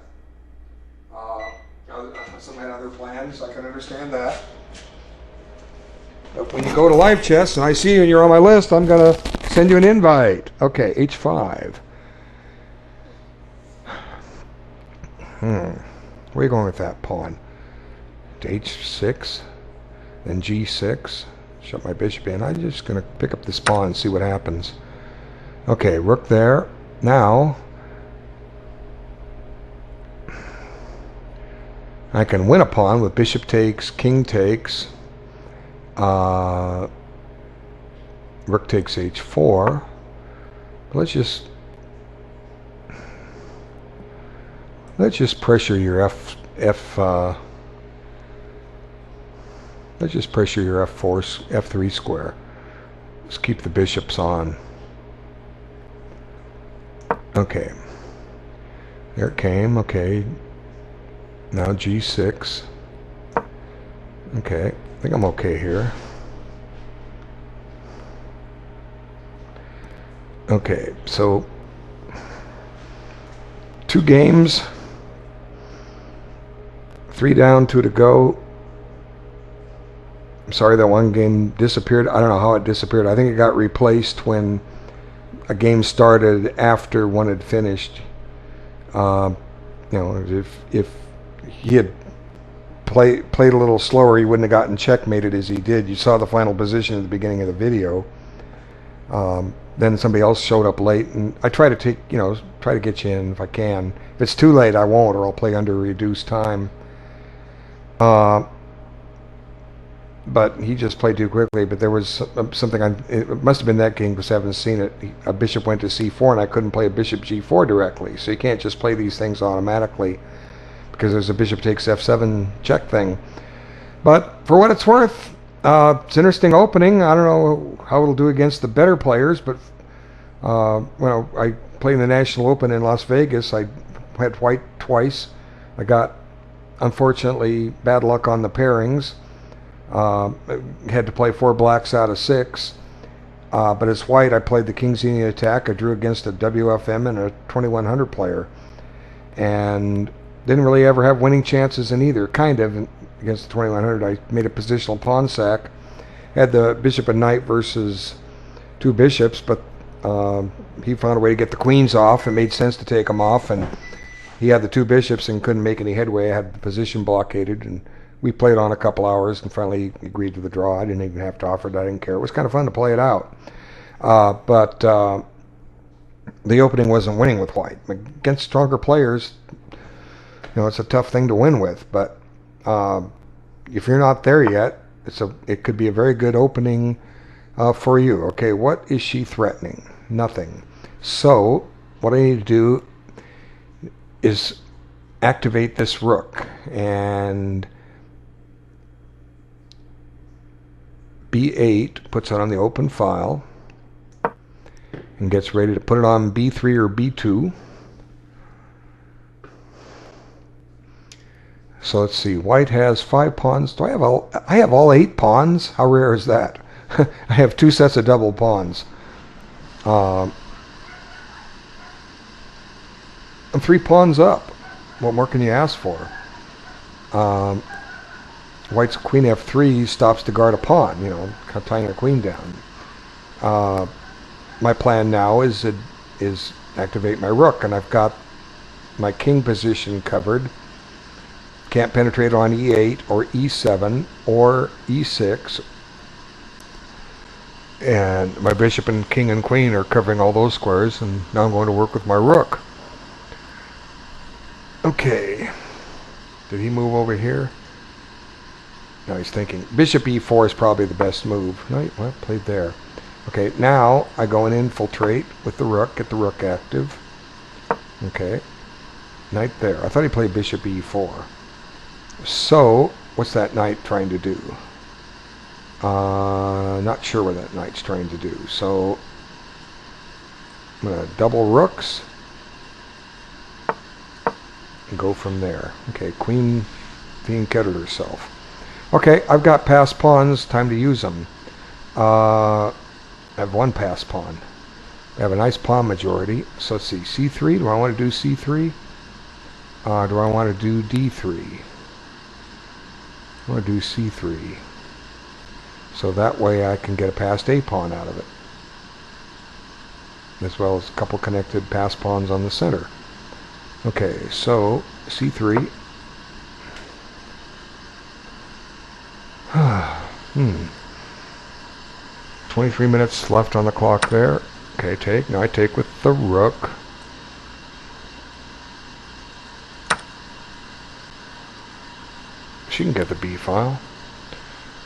Some had other plans, so I can understand that. But when you go to Live Chess and I see you and you're on my list, I'm going to send you an invite. Okay, h5. Where are you going with that pawn? To h6, then g6. Shut my bishop in. I'm just going to pick up this pawn and see what happens. Okay, rook there. Now, I can win a pawn with bishop takes, king takes. Rook takes h4. But let's just pressure your let's just pressure your f3 square. Just keep the bishops on. Okay. There it came. Okay. Now g6. Okay. I think I'm okay here. Okay, so 2 games, 3 down, 2 to go. I'm sorry that one game disappeared. I don't know how it disappeared. I think it got replaced when a game started after one had finished. You know, if he had played a little slower, he wouldn't have gotten checkmated as he did. You saw the final position at the beginning of the video. Then somebody else showed up late, and I try to try to get you in if I can. If it's too late, I won't, or I'll play under reduced time. But he just played too quickly. But there was something. It must have been that game because I haven't seen it. A bishop went to c4, and I couldn't play a bishop g4 directly. So you can't just play these things automatically because there's a bishop takes f7 check thing. But for what it's worth, it's an interesting opening. I don't know how it'll do against the better players, but when I played in the National Open in Las Vegas, I had white twice. I got, unfortunately, bad luck on the pairings. Had to play 4 blacks out of 6. But as white, I played the King's Indian attack. I drew against a WFM and a 2100 player. And didn't really ever have winning chances in either, kind of. Against the 2100, I made a positional pawn sack. Had the bishop and knight versus 2 bishops, but he found a way to get the queens off. It made sense to take them off, and he had the 2 bishops and couldn't make any headway. I had the position blockaded, and we played on a couple hours and finally agreed to the draw. I didn't even have to offer it. I didn't care. It was kind of fun to play it out. But the opening wasn't winning with white. Against stronger players, it's a tough thing to win with. But if you're not there yet, it could be a very good opening for you. Okay, what is she threatening? Nothing. So what I need to do is activate this rook, and B8 puts it on the open file and gets ready to put it on B3 or B2. So let's see, white has 5 pawns. I have all 8 pawns? How rare is that? I have 2 sets of double pawns. I'm 3 pawns up. What more can you ask for? White's queen f3 stops to guard a pawn, tying a queen down. My plan now is activate my rook, and I've got my king position covered. Can't penetrate on e8 or e7 or e6. And my bishop and king and queen are covering all those squares, and now I'm going to work with my rook. Okay. Did he move over here? No, he's thinking. Bishop e4 is probably the best move. No, well, played there. Okay, now I go and infiltrate with the rook, get the rook active. Okay. Knight there. I thought he played bishop e4. So, what's that knight trying to do? Not sure what that knight's trying to do. So, I'm going to double rooks and go from there. Okay, queen being kettled herself. Okay, I've got passed pawns. Time to use them. I have 1 passed pawn. I have a nice pawn majority. So let's see, c3. Do I want to do c3? Do I want to do d3? I want to do c3. So that way I can get a passed a pawn out of it, as well as a couple connected passed pawns on the center. Okay, so c3. 23 minutes left on the clock there. Okay, take. Now I take with the rook. She can get the b file,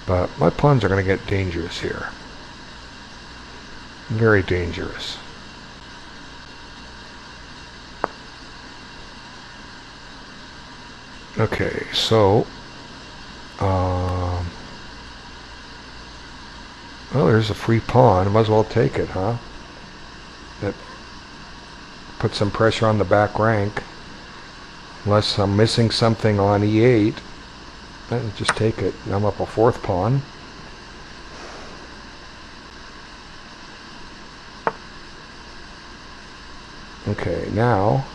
but my pawns are going to get dangerous here. Very dangerous. Okay, so well, there's a free pawn. I might as well take it, huh? That puts some pressure on the back rank. Unless I'm missing something on e8, I'll just take it. I'm up a 4th pawn. Okay, now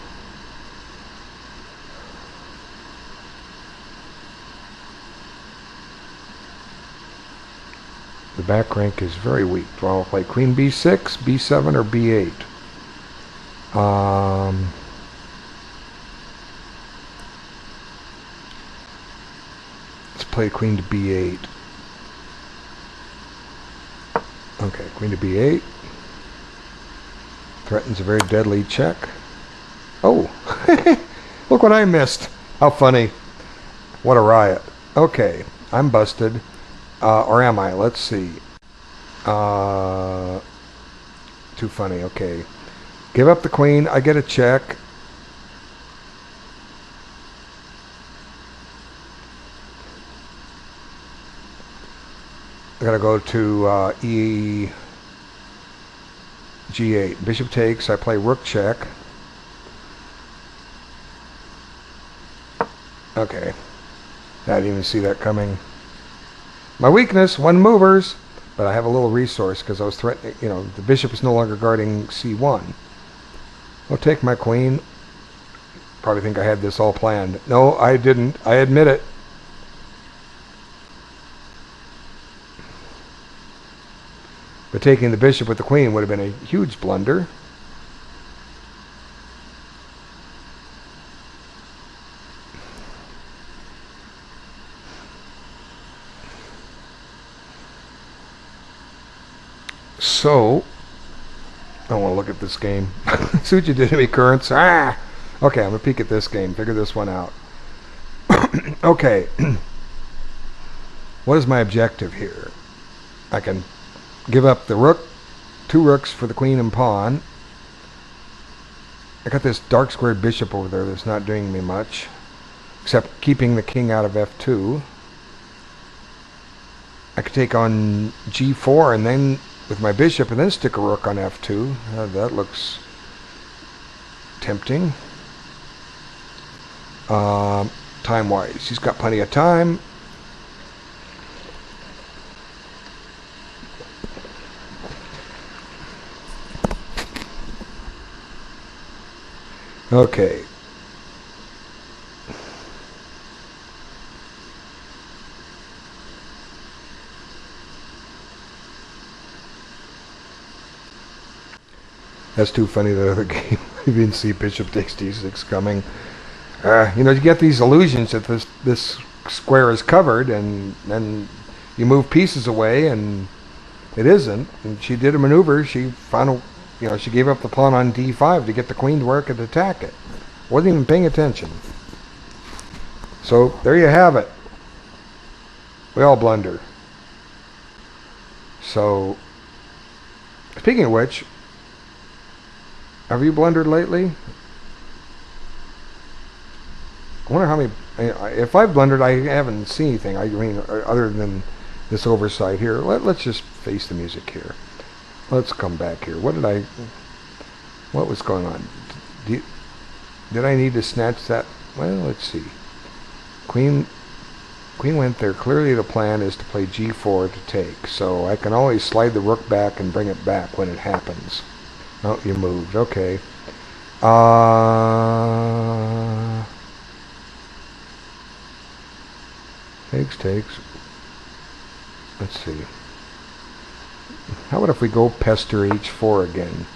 the back rank is very weak. Do I want to play queen b6, b7, or b8? Let's play queen to b8. Okay, queen to b8. Threatens a very deadly check. Oh! Look what I missed. How funny. What a riot. Okay, I'm busted. Or am I? Let's see. Too funny. Okay. Give up the queen. I get a check. I gotta go to E G8. Bishop takes. I play rook check. Okay. I didn't even see that coming. My weakness, one movers, but I have a little resource because I was threatening, you know, the bishop is no longer guarding C1. I'll take my queen. Probably think I had this all planned. No, I didn't. I admit it. But taking the bishop with the queen would have been a huge blunder. So, I want to look at this game. See what you did to me, Currents. Ah! Okay, I'm going to peek at this game. Figure this one out. Okay. What is my objective here? I can give up the rook, 2 rooks for the queen and pawn. I got this dark squared bishop over there that's not doing me much, except keeping the king out of f2. I could take on g4 and then with my bishop and then stick a rook on f2. That looks tempting. Time-wise, he's got plenty of time. Okay. That's too funny, the other game. You didn't see bishop takes d6 coming. You know, you get these illusions that this square is covered, and then you move pieces away, and it isn't. And she did a maneuver. She found, you know, she gave up the pawn on d5 to get the queen to work and attack it. Wasn't even paying attention. So there you have it. We all blunder. So, speaking of which, have you blundered lately? I wonder how many. If I've blundered, I haven't seen anything. I mean, other than this oversight here. Let's just face the music here. Let's come back here. What was going on? Did I need to snatch that? Well, let's see. Queen went there. Clearly the plan is to play g4 to take. So I can always slide the rook back and bring it back when it happens. Oh, you moved. Okay. Takes. Let's see. How about if we go pester h4 again?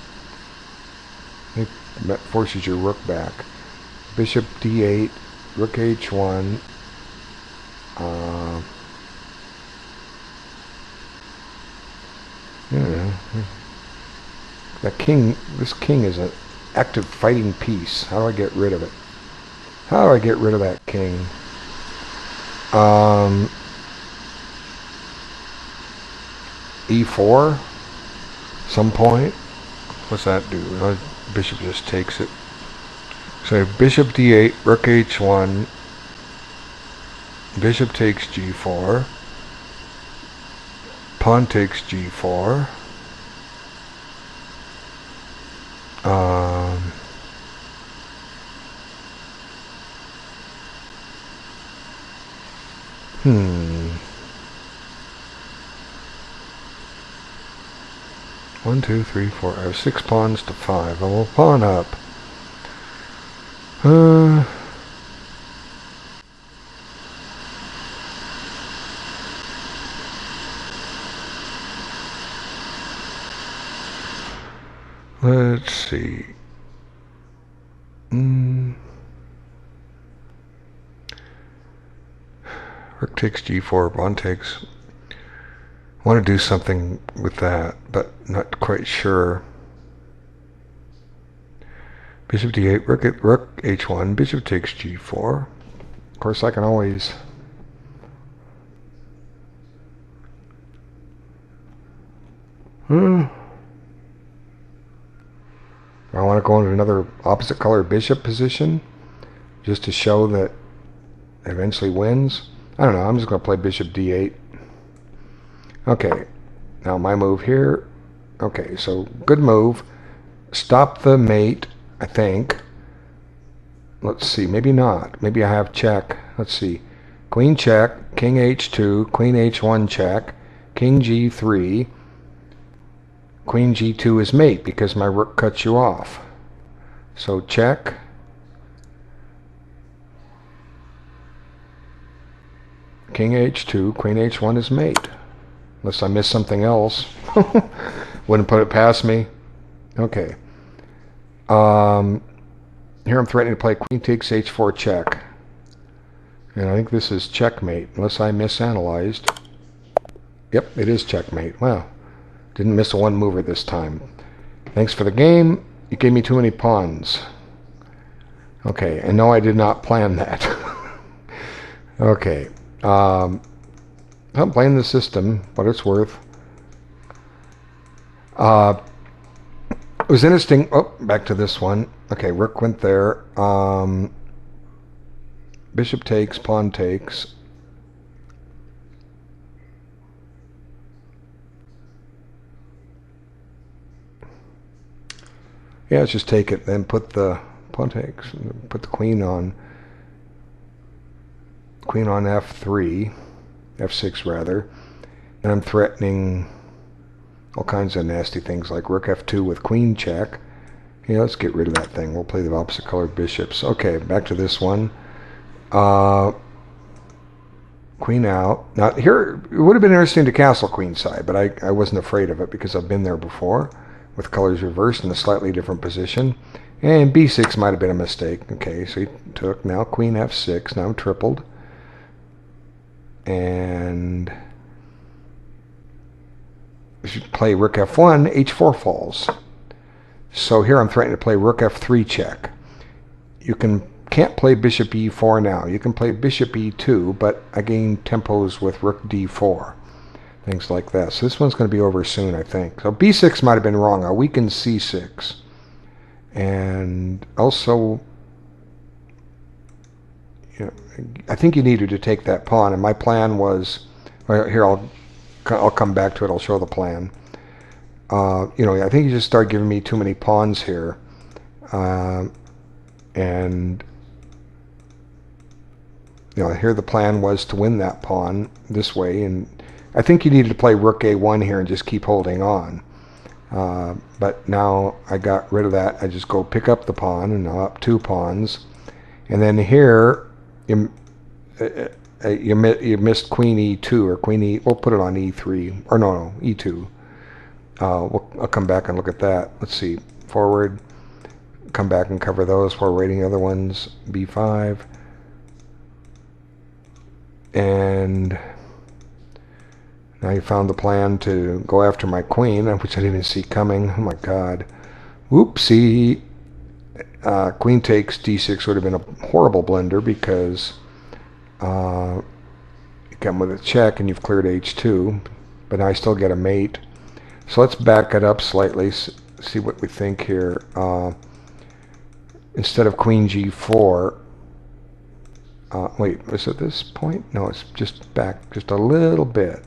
That forces your rook back. Bishop d8, rook h1. Yeah. This king is an active fighting piece. How do I get rid of it? How do I get rid of that king? E4 some point. What's that do? Bishop just takes it. So bishop d8, rook h1, bishop takes g4, pawn takes g4. One, two, three, four. I have 6 pawns to 5. I will pawn up. Let's see. Rook takes g4, pawn takes. I want to do something with that, but not quite sure. Bishop d8, rook h1, bishop takes g4. Of course, I can always... I want to go into another opposite color bishop position, just to show that it eventually wins. I don't know, I'm just going to play bishop d8. Okay, now my move here. Okay, so good move. Stop the mate, I think. Let's see, maybe not. Maybe I have check. Let's see. Queen check, king h2, queen h1 check, king g3. Queen g2 is mate because my rook cuts you off. So check. King h2, queen h1 is mate. Unless I miss something else. Wouldn't put it past me. Okay. Here I'm threatening to play queen takes h4 check. And I think this is checkmate, unless I misanalyzed. Yep, it is checkmate. Wow. Didn't miss a one mover this time. Thanks for the game. You gave me too many pawns. Okay, and no, I did not plan that. Okay. I'm playing the system, what it's worth. It was interesting. Oh, back to this one. Okay, rook went there. Bishop takes, pawn takes. Yeah, let's just take it, then put the pawn takes, put the queen on f3, f6 rather, and I'm threatening all kinds of nasty things like rook f2 with queen check. Yeah, let's get rid of that thing. We'll play the opposite colored bishops. Okay, back to this one. Queen out. Now here, it would have been interesting to castle queen side, but I wasn't afraid of it because I've been there before with colors reversed in a slightly different position. And b6 might have been a mistake. Okay, so he took now queen f6. Now I'm tripled. And if you play rook f1, h4 falls. So here I'm threatening to play rook f3 check. You can't play bishop e4 now. You can play bishop e2, but I gain tempos with rook d4. Things like that. So this one's going to be over soon, I think. So b6 might have been wrong. I weakened c6. And also, you know, I think you needed to take that pawn. And my plan was, well, here I'll come back to it. I'll show the plan. You know, I think you just started giving me too many pawns here. And you know, here the plan was to win that pawn this way, and I think you needed to play rook a1 here and just keep holding on. But now I got rid of that. I just go pick up the pawn, and now up 2 pawns. And then here you missed queen e2 or queen e. We'll put it on e3 or no e2. I'll come back and look at that. Let's see, forward. Come back and cover those while rating other ones. b5. And now you found the plan to go after my queen, which I didn't even see coming. Oh my god. Whoopsie. Queen takes d6 would have been a horrible blunder because you come with a check and you've cleared h2, but now I still get a mate. So let's back it up slightly, see what we think here. Instead of queen g4, wait, was it this point? No, it's just back just a little bit.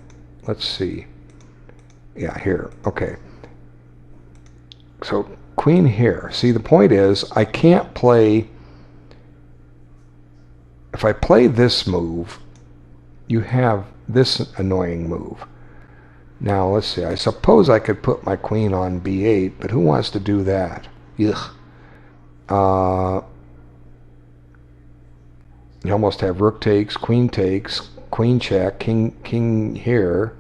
Let's see. Yeah, here. Okay. So queen here. See, the point is I can't play. If I play this move, you have this annoying move. Now, let's see. I suppose I could put my queen on b8, but who wants to do that? Ugh. You almost have rook takes, queen check, king here.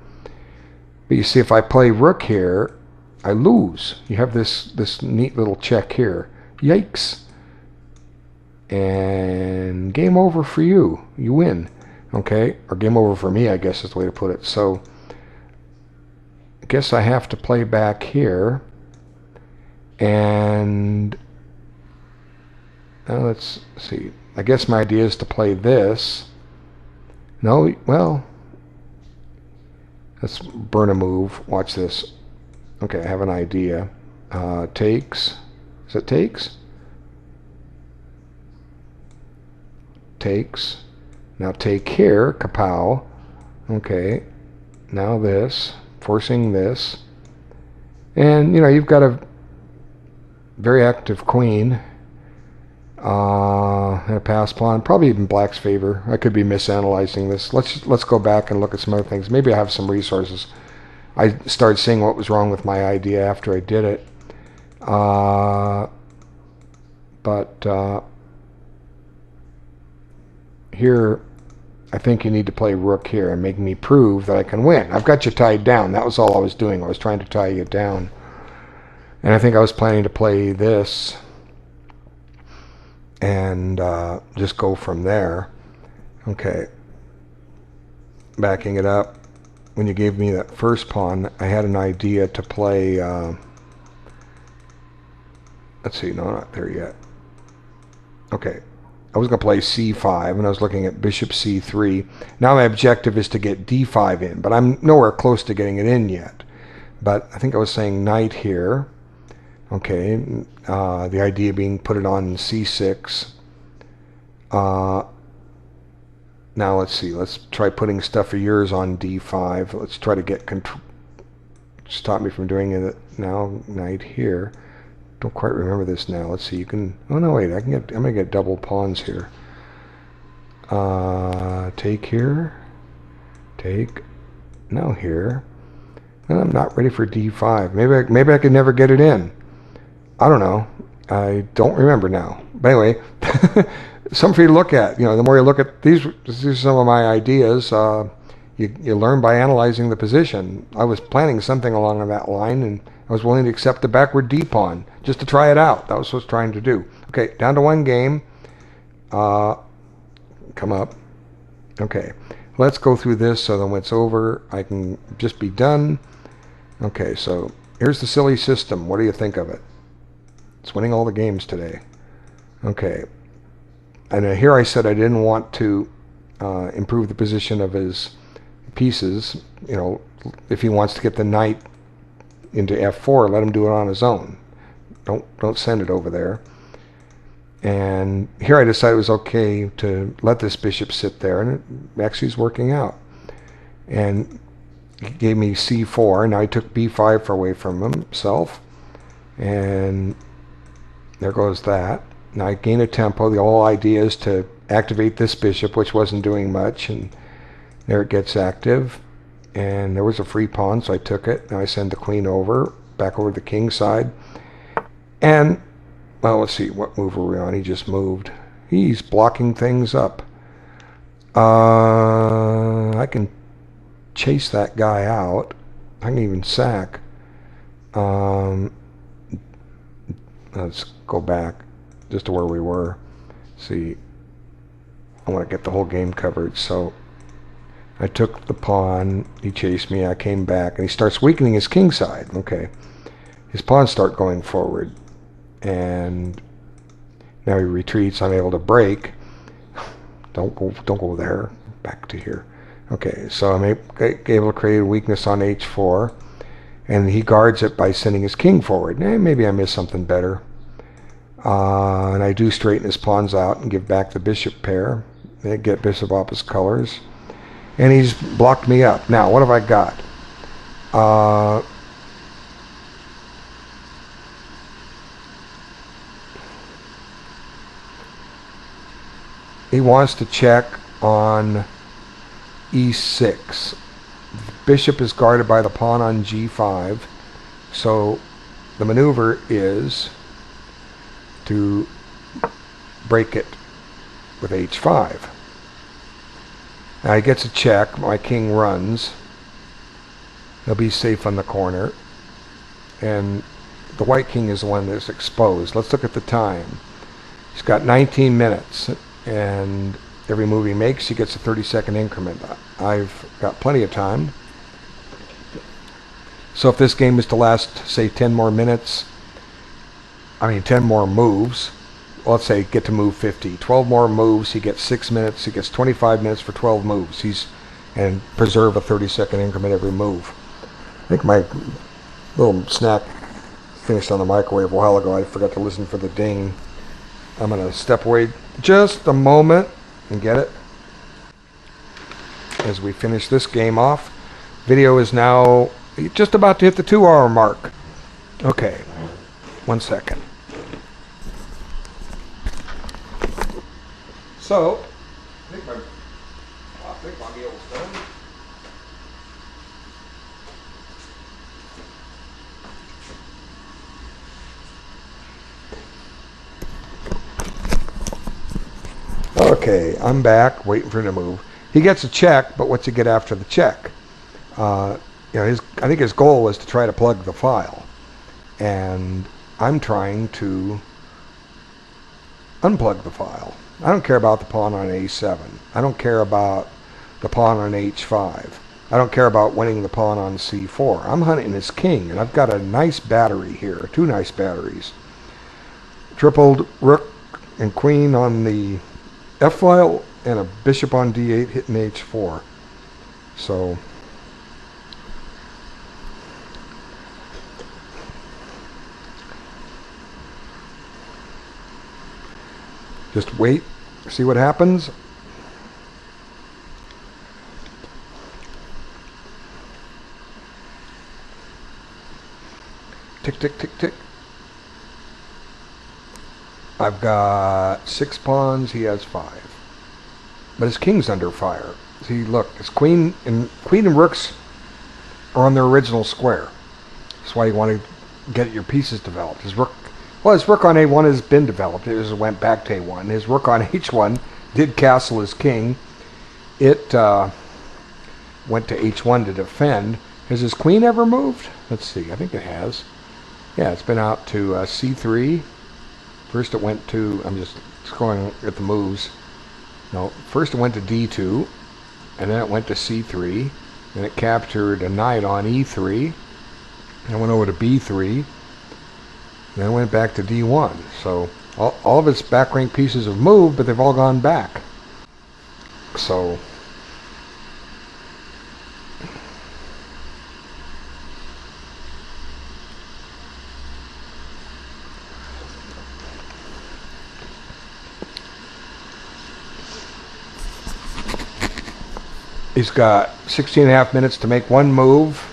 But you see, if I play rook here, I lose. You have this neat little check here. Yikes. And game over for you. You win. Okay? Or game over for me, I guess is the way to put it. So I guess I have to play back here. And now let's see. I guess my idea is to play this. No, well, let's burn a move. Watch this. Okay, I have an idea. Takes. Is it takes? Takes. Now take here, kapow. Okay. Now this, forcing this. And, you've got a very active queen. And a pass pawn. Probably even black's favor. I could be misanalyzing this. Let's go back and look at some other things. Maybe I have some resources. I started seeing what was wrong with my idea after I did it. But here, I think you need to play rook here and make me prove that I can win. I've got you tied down. That was all I was doing. I was trying to tie you down. And I think I was planning to play this and just go from there. Okay. Backing it up. When you gave me that first pawn, I had an idea to play... let's see. No, not there yet. Okay. I was going to play c5, and I was looking at bishop c3. Now my objective is to get d5 in, but I'm nowhere close to getting it in yet. But I think I was saying knight here. Okay, the idea being put it on c6. Now let's see. Let's try putting stuff of yours on d5. Let's try to get control. Stop me from doing it now. Knight here. Don't quite remember this now. Let's see. You can. Oh no, wait. I'm gonna get double pawns here. Take here. Take. Now here. And I'm not ready for d5. Maybe I could never get it in. I don't know. I don't remember now. But anyway, something for you to look at. The more you look at these are some of my ideas. You learn by analyzing the position. I was planning something along that line, and I was willing to accept the backward d pawn just to try it out. That was what I was trying to do. Okay, down to one game. Come up. Okay, let's go through this so that when it's over, I can just be done. Okay, so here's the silly system. What do you think of it? It's winning all the games today. Okay. And here I said I didn't want to improve the position of his pieces. If he wants to get the knight into f4, let him do it on his own. Don't send it over there. And here I decided it was okay to let this bishop sit there, and it actually is working out. And he gave me c4, and I took b5 away from himself. And there goes that. Now I gain a tempo. The whole idea is to activate this bishop, which wasn't doing much, and there it gets active. And there was a free pawn, so I took it. Now I send the queen over, back over to the king side. And, well, let's see, what move are we on? He just moved. He's blocking things up. I can chase that guy out. I can even sack. Let's go back just to where we were. See, I want to get the whole game covered. So I took the pawn, he chased me, I came back, and he starts weakening his king side. Okay, his pawns start going forward, and now he retreats. I'm able to break. Don't go there. Back to here. Okay, so I'm able to create a weakness on h4, and he guards it by sending his king forward. Maybe I missed something better. And I do straighten his pawns out and give back the bishop pair. They get bishop opposite colors. And he's blocked me up. Now, what have I got? He wants to check on e6. The bishop is guarded by the pawn on g5. So the maneuver is to break it with h5. Now he gets a check. My king runs. He'll be safe on the corner. And the white king is the one that's exposed. Let's look at the time. He's got 19 minutes. And every move he makes, he gets a 30-second increment. I've got plenty of time. So if this game is to last, say, 10 more minutes, 10 more moves, let's say get to move 50. 12 more moves, he gets 6 minutes. He gets 25 minutes for 12 moves. And preserve a 30-second increment every move. I think my little snack finished on the microwave a while ago. I forgot to listen for the ding. I'm going to step away just a moment and get it as we finish this game off. Video is now just about to hit the 2-hour mark. Okay, 1 second. So, I think my meal's done. Okay, I'm back, waiting for him to move. He gets a check, but what's he get after the check? I think his goal was to try to plug the file, and I'm trying to unplug the file. I don't care about the pawn on a7. I don't care about the pawn on h5. I don't care about winning the pawn on c4. I'm hunting his king, and I've got a nice battery here, 2 nice batteries. Tripled rook and queen on the f-file, and a bishop on d8 hitting h4. So just wait, see what happens. Tick, tick, tick, tick. I've got 6 pawns, he has 5. But his king's under fire. See, look, his queen and rooks are on their original square. That's why you want to get your pieces developed. His rook on a1 has been developed. It just went back to a1. His rook on h1 did castle his king. It went to h1 to defend. Has his queen ever moved? Let's see, I think it has. Yeah, it's been out to c3. First it went to, I'm just scrolling at the moves. No, first it went to d2, and then it went to c3, then it captured a knight on e3, and it went over to b3, and then it went back to d1. So all of its back rank pieces have moved, but they've all gone back. So he's got 16.5 minutes to make one move,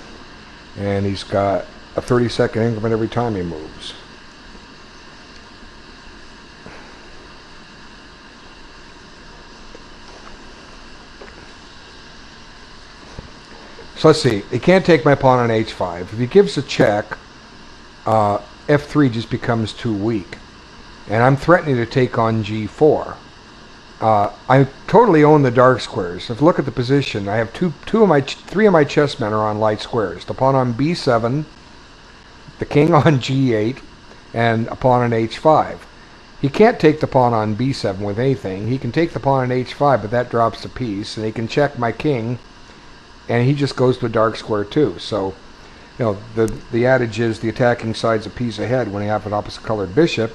and he's got a 30-second increment every time he moves. So let's see. He can't take my pawn on h5. If he gives a check, f3 just becomes too weak, and I'm threatening to take on g4. I totally own the dark squares. If you look at the position, I have three of my chessmen are on light squares. The pawn on b7, the king on g8, and a pawn on h5. He can't take the pawn on b7 with anything. He can take the pawn on h5, but that drops a piece, and he can check my king, and he just goes to a dark square too. So, you know, the adage is the attacking side's a piece ahead when you have an opposite colored bishop.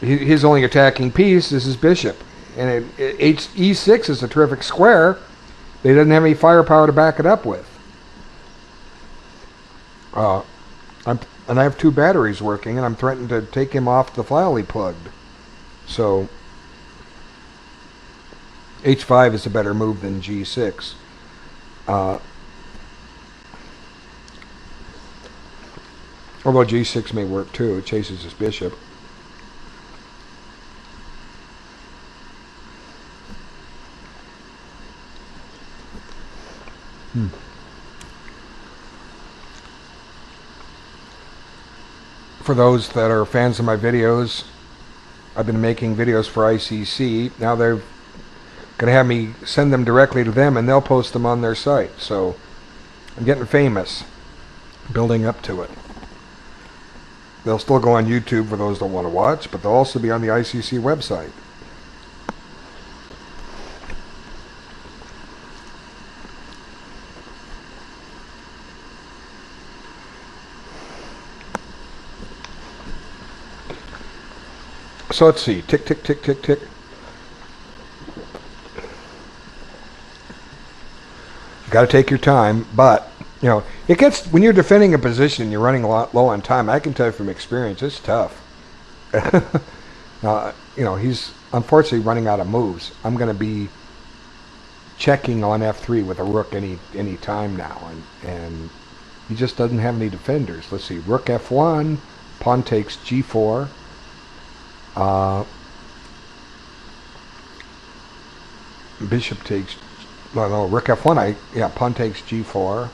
His only attacking piece is his bishop, and e6 is a terrific square, but he doesn't have any firepower to back it up with. And I have 2 batteries working, and I'm threatening to take him off the file he plugged. So h5 is a better move than g6. Although g6 may work too, it chases his bishop. For those that are fans of my videos, I've been making videos for ICC. Now they're going to have me send them directly to them, and they'll post them on their site. So I'm getting famous, building up to it. They'll still go on YouTube for those that want to watch, but they'll also be on the ICC website. So let's see, tick, tick, tick, tick, tick. You got to take your time, but you know it gets when you're defending a position, you're running a lot low on time. I can tell you from experience, it's tough. You know, he's unfortunately running out of moves. I'm going to be checking on f3 with a rook any time now, and he just doesn't have any defenders. Let's see, rook f1, pawn takes g4. Bishop takes, well, no, rook f1, pawn takes g4.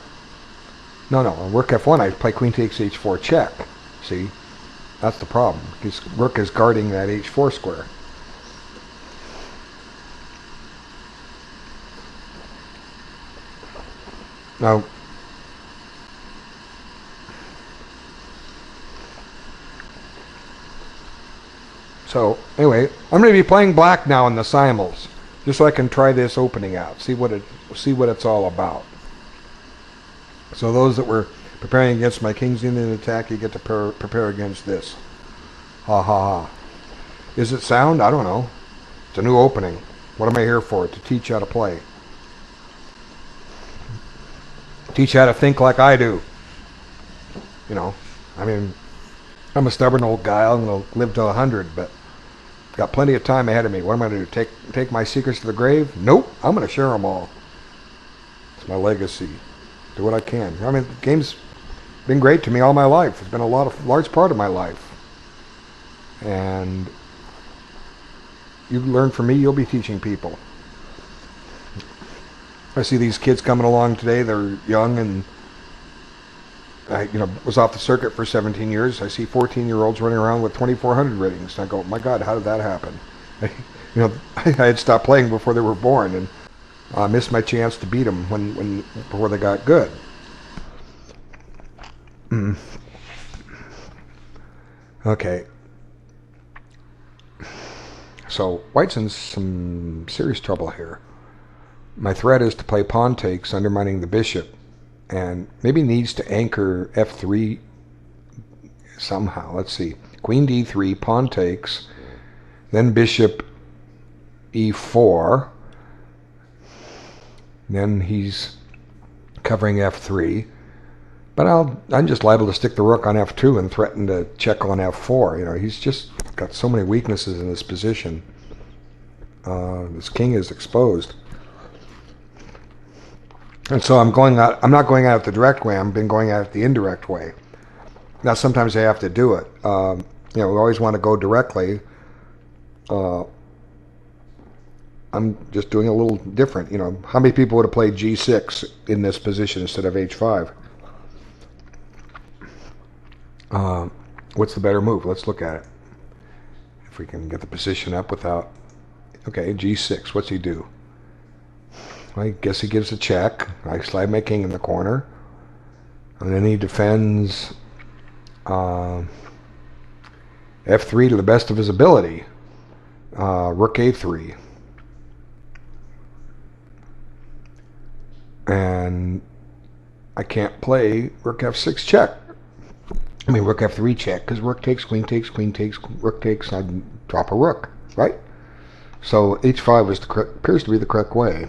No, rook f1, I play queen takes h4 check. See, that's the problem. His rook is guarding that h4 square. Now, so anyway, I'm going to be playing black now in the simuls, just so I can try this opening out, see what it's all about. So those that were preparing against my King's Indian attack, you get to prepare against this. Ha ha ha. Is it sound? I don't know. It's a new opening. What am I here for? To teach how to play. Teach how to think like I do. You know, I mean, I'm a stubborn old guy. I'm going to live to 100, but got plenty of time ahead of me. What am I going to do? Take my secrets to the grave? Nope. I'm going to share them all. It's my legacy. Do what I can. I mean, the game's been great to me all my life. It's been a large part of my life. And you learn from me, you'll be teaching people. I see these kids coming along today. They're young, and I, was off the circuit for 17 years. I see 14-year-olds running around with 2,400 ratings. And I go, my God, how did that happen? I had stopped playing before they were born, and I missed my chance to beat them before they got good. Okay. So White's in some serious trouble here. My threat is to play pawn takes, undermining the bishop, and maybe needs to anchor f3 somehow. Let's see. Queen d3, pawn takes, then bishop e4. Then he's covering f3. But I'm just liable to stick the rook on f2 and threaten to check on f4. He's just got so many weaknesses in this position. This king is exposed. And so I'm not going out the direct way. I've been going out the indirect way. Now sometimes I have to do it. We always want to go directly. I'm just doing a little different. How many people would have played g6 in this position instead of h5? What's the better move? Let's look at it. If we can get the position up without... Okay, g6. What's he do? I guess he gives a check. I slide my king in the corner. And then he defends f3 to the best of his ability. Rook a3. And I can't play rook f6 check. I mean rook f3 check, because rook takes, queen takes, rook takes, I drop a rook, right? So h5 appears to be the correct way.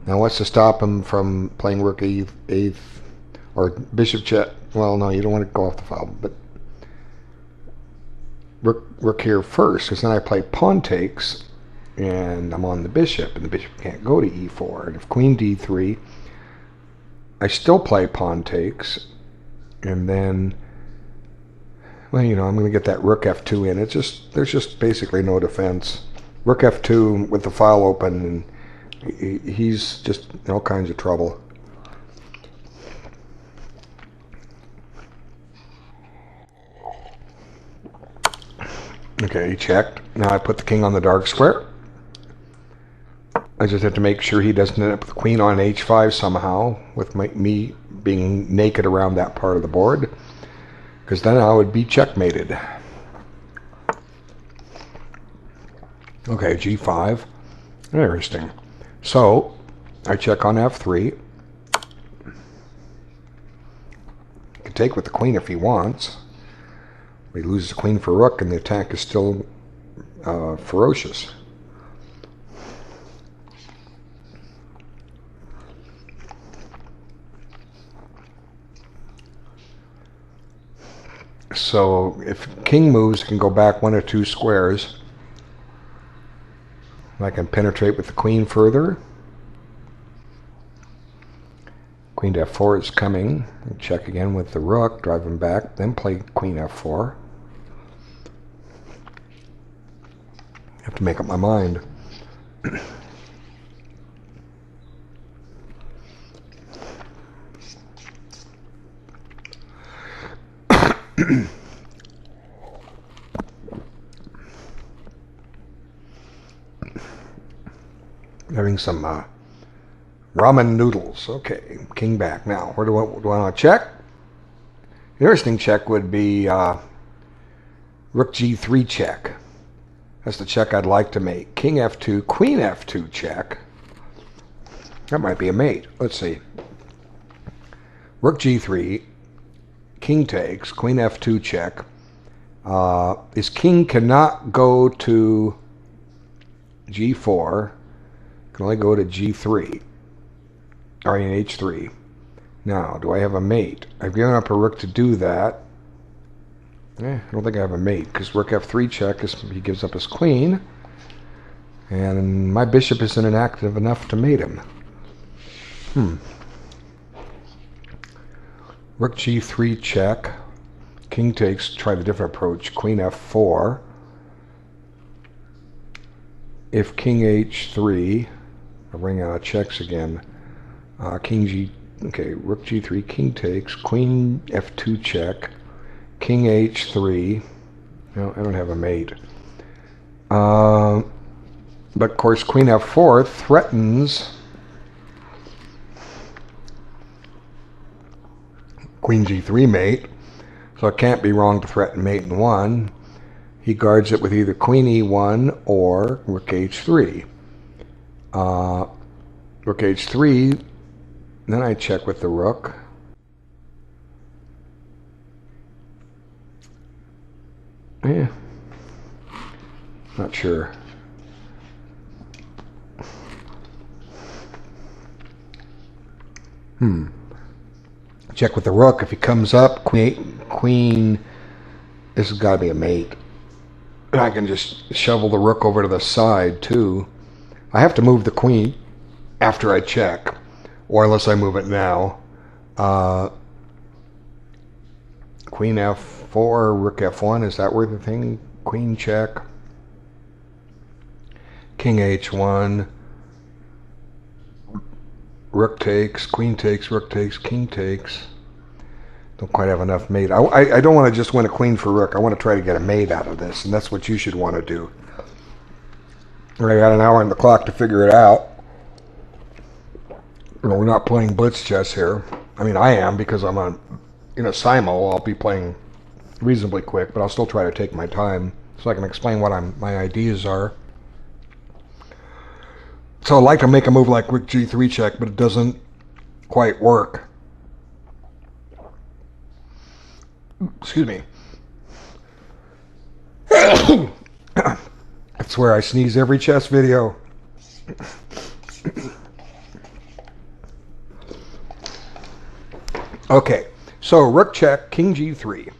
Now what's to stop him from playing rook a or bishop check? Well, no, you don't want to go off the file, but rook here first, because then I play pawn takes, and I'm on the bishop, and the bishop can't go to e4. And if queen d3, I still play pawn takes, and then, well, I'm going to get that rook f2 in. There's just basically no defense. Rook f2 with the file open, and he's just in all kinds of trouble. Okay, he checked. Now I put the king on the dark square. I just have to make sure he doesn't end up with the queen on h5 somehow, with me being naked around that part of the board, because then I would be checkmated. Okay, g5. Interesting. So I check on f3. He can take with the queen if he wants. He loses the queen for rook, and the attack is still ferocious. So if king moves, it can go back 1 or 2 squares. I can penetrate with the queen further. Queen to f4 is coming. Check again with the rook, drive him back, then play queen f4. I have to make up my mind. Having some ramen noodles. Okay, king back. Now, where do I want to check? The interesting check would be rook g3 check. That's the check I'd like to make. King f2, queen f2 check. That might be a mate. Let's see. Rook g3, king takes, queen f2 check. His king cannot go to g4. Can only go to g3. Or in h3. Now, do I have a mate? I've given up a rook to do that. I don't think I have a mate, because rook f3 check, he gives up his queen. And my bishop isn't active enough to mate him. Rook g3 check. King takes, try the different approach. Queen f4. If king h3, I'll bring out checks again. King g, okay, rook g3, king takes, queen f2 check, king h3. No, I don't have a mate. But of course, queen f4 threatens queen g3 mate, so it can't be wrong to threaten mate in one. He guards it with either queen e1 or rook h3. Rook h3, then I check with the rook. Not sure. Check with the rook. If he comes up, queen, this has got to be a mate. And I can just shovel the rook over to the side too. I have to move the queen after I check, or unless I move it now. Queen f4, rook f1, is that where the thing? Queen check. King h1. Rook takes, queen takes, rook takes, king takes. Don't quite have enough mate. I don't want to just win a queen for rook. I want to try to get a mate out of this, and that's what you should want to do. I got an hour on the clock to figure it out. You know, we're not playing blitz chess here. I mean, I am, because I'm in a simul. I'll be playing reasonably quick, but I'll still try to take my time so I can explain what my ideas are. So I'd like to make a move like rook g3 check, but it doesn't quite work. Excuse me. That's where I sneeze every chess video. Okay, so rook check, king g3,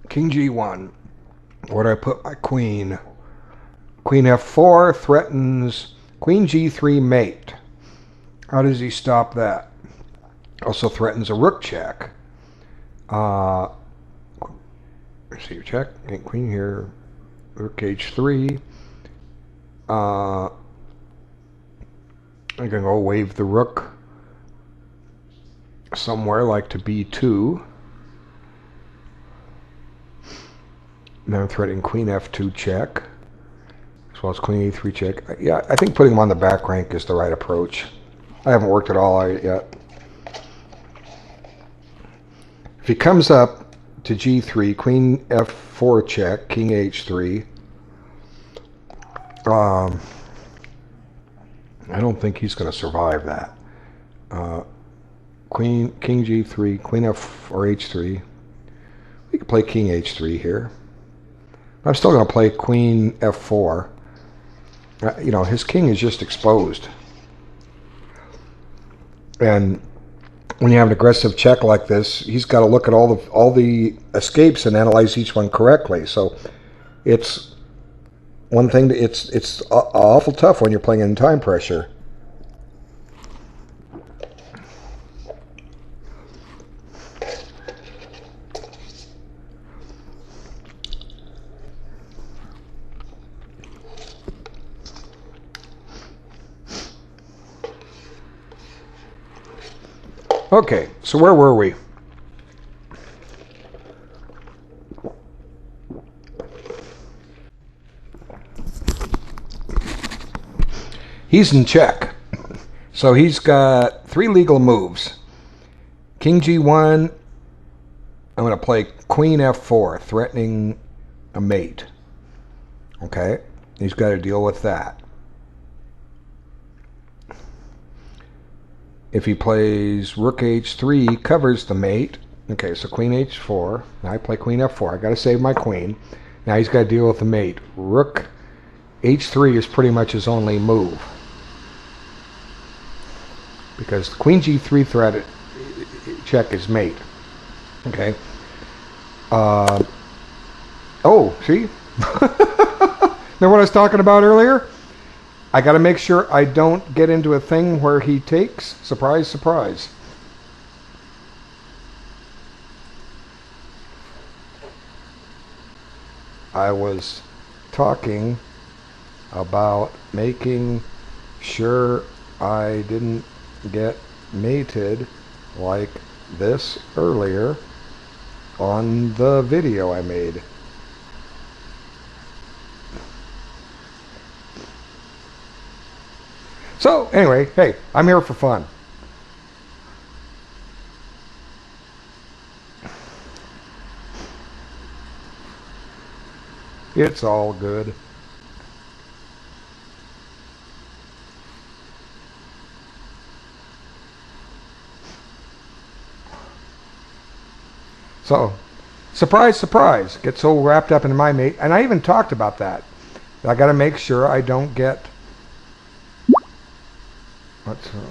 king g1. Where do I put my queen? Queen f4 threatens queen g3 mate. How does he stop that? Also threatens a rook check. Let's see, check. Queen here. Rook h3. I'm going to go wave the rook somewhere, like to b2. Now I'm threatening queen f2 check, as well as queen e3 check. Yeah, I think putting him on the back rank is the right approach. I haven't worked it all out yet. If he comes up to g3, queen f4 check, king h3. I don't think he's going to survive that. King g3, queen f or h3. We could play king h3 here. I'm still going to play queen f4. You know, his king is just exposed. And when you have an aggressive check like this, he's got to look at all the escapes and analyze each one correctly. So it's one thing that it's awful tough when you're playing in time pressure. Okay, so where were we? He's in check. So he's got 3 legal moves. King G1. I'm going to play Queen F4, threatening a mate. Okay, he's got to deal with that. If he plays Rook H3, covers the mate. Okay, so Queen H4. Now I play Queen F4. I got to save my queen. Now he's got to deal with the mate. Rook H3 is pretty much his only move, because Queen G3 threat check is mate. Okay. Oh, see? Remember what I was talking about earlier? I got to make sure I don't get into a thing where he takes. Surprise, surprise. I was talking about making sure I didn't get mated like this earlier on the video I made. So anyway, hey, I'm here for fun. It's all good. So, surprise, surprise, get so wrapped up in my mate, and I even talked about that. I got to make sure I don't get.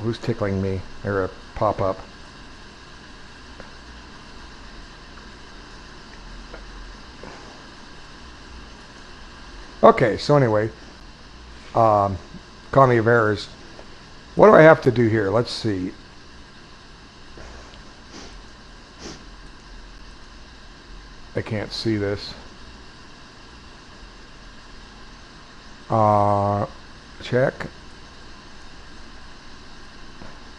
Who's tickling me? Or a pop-up. Okay, so anyway, Comedy of Errors. What do I have to do here? Let's see. I can't see this. Check.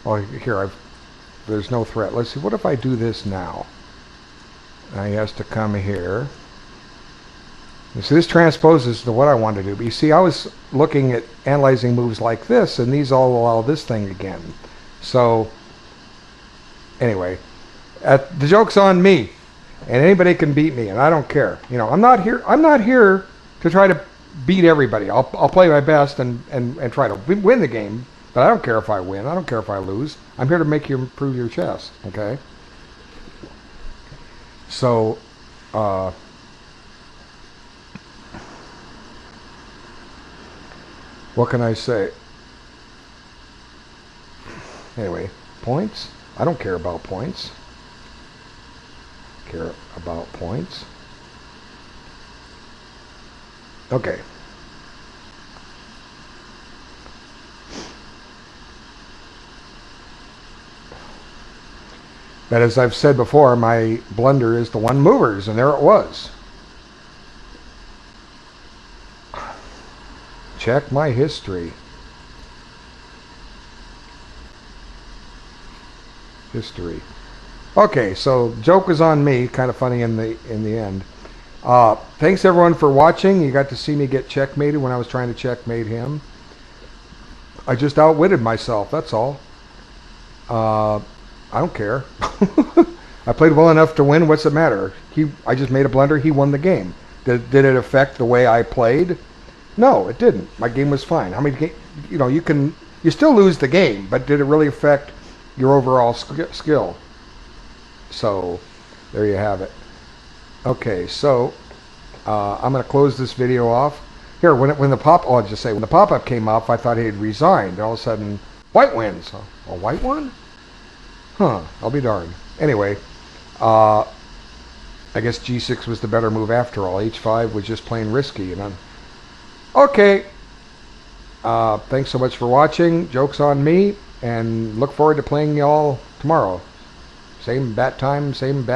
Oh, here, there's no threat. Let's see, what if I do this now? Now he has to come here. You see, this transposes to what I want to do. But you see, I was looking at analyzing moves like this, and these all allow this thing again. So, anyway, the joke's on me. And anybody can beat me, and I don't care. You know, I'm not here to try to beat everybody. I'll play my best and try to win the game, but I don't care if I win. I don't care if I lose. I'm here to make you improve your chess, okay? So, what can I say? Anyway, points? I don't care about points. Care about points. Okay. But as I've said before, my blunder is the one movers, and there it was. Check my history. History. Okay, so joke was on me. Kind of funny in the end. Thanks everyone for watching. You got to see me get checkmated when I was trying to checkmate him. I just outwitted myself. That's all. I don't care. I played well enough to win. What's it matter? I just made a blunder. He won the game. Did it affect the way I played? No, it didn't. My game was fine. How many? You know, you still lose the game, but did it really affect your overall skill? So, there you have it. Okay, so I'm going to close this video off. Here, when the pop-up came up, I thought he had resigned. All of a sudden, white wins. A white one? Huh, I'll be darned. Anyway, I guess G6 was the better move after all. H5 was just plain risky. Okay. Thanks so much for watching. Joke's on me. And look forward to playing y'all tomorrow. Same bat time, same bat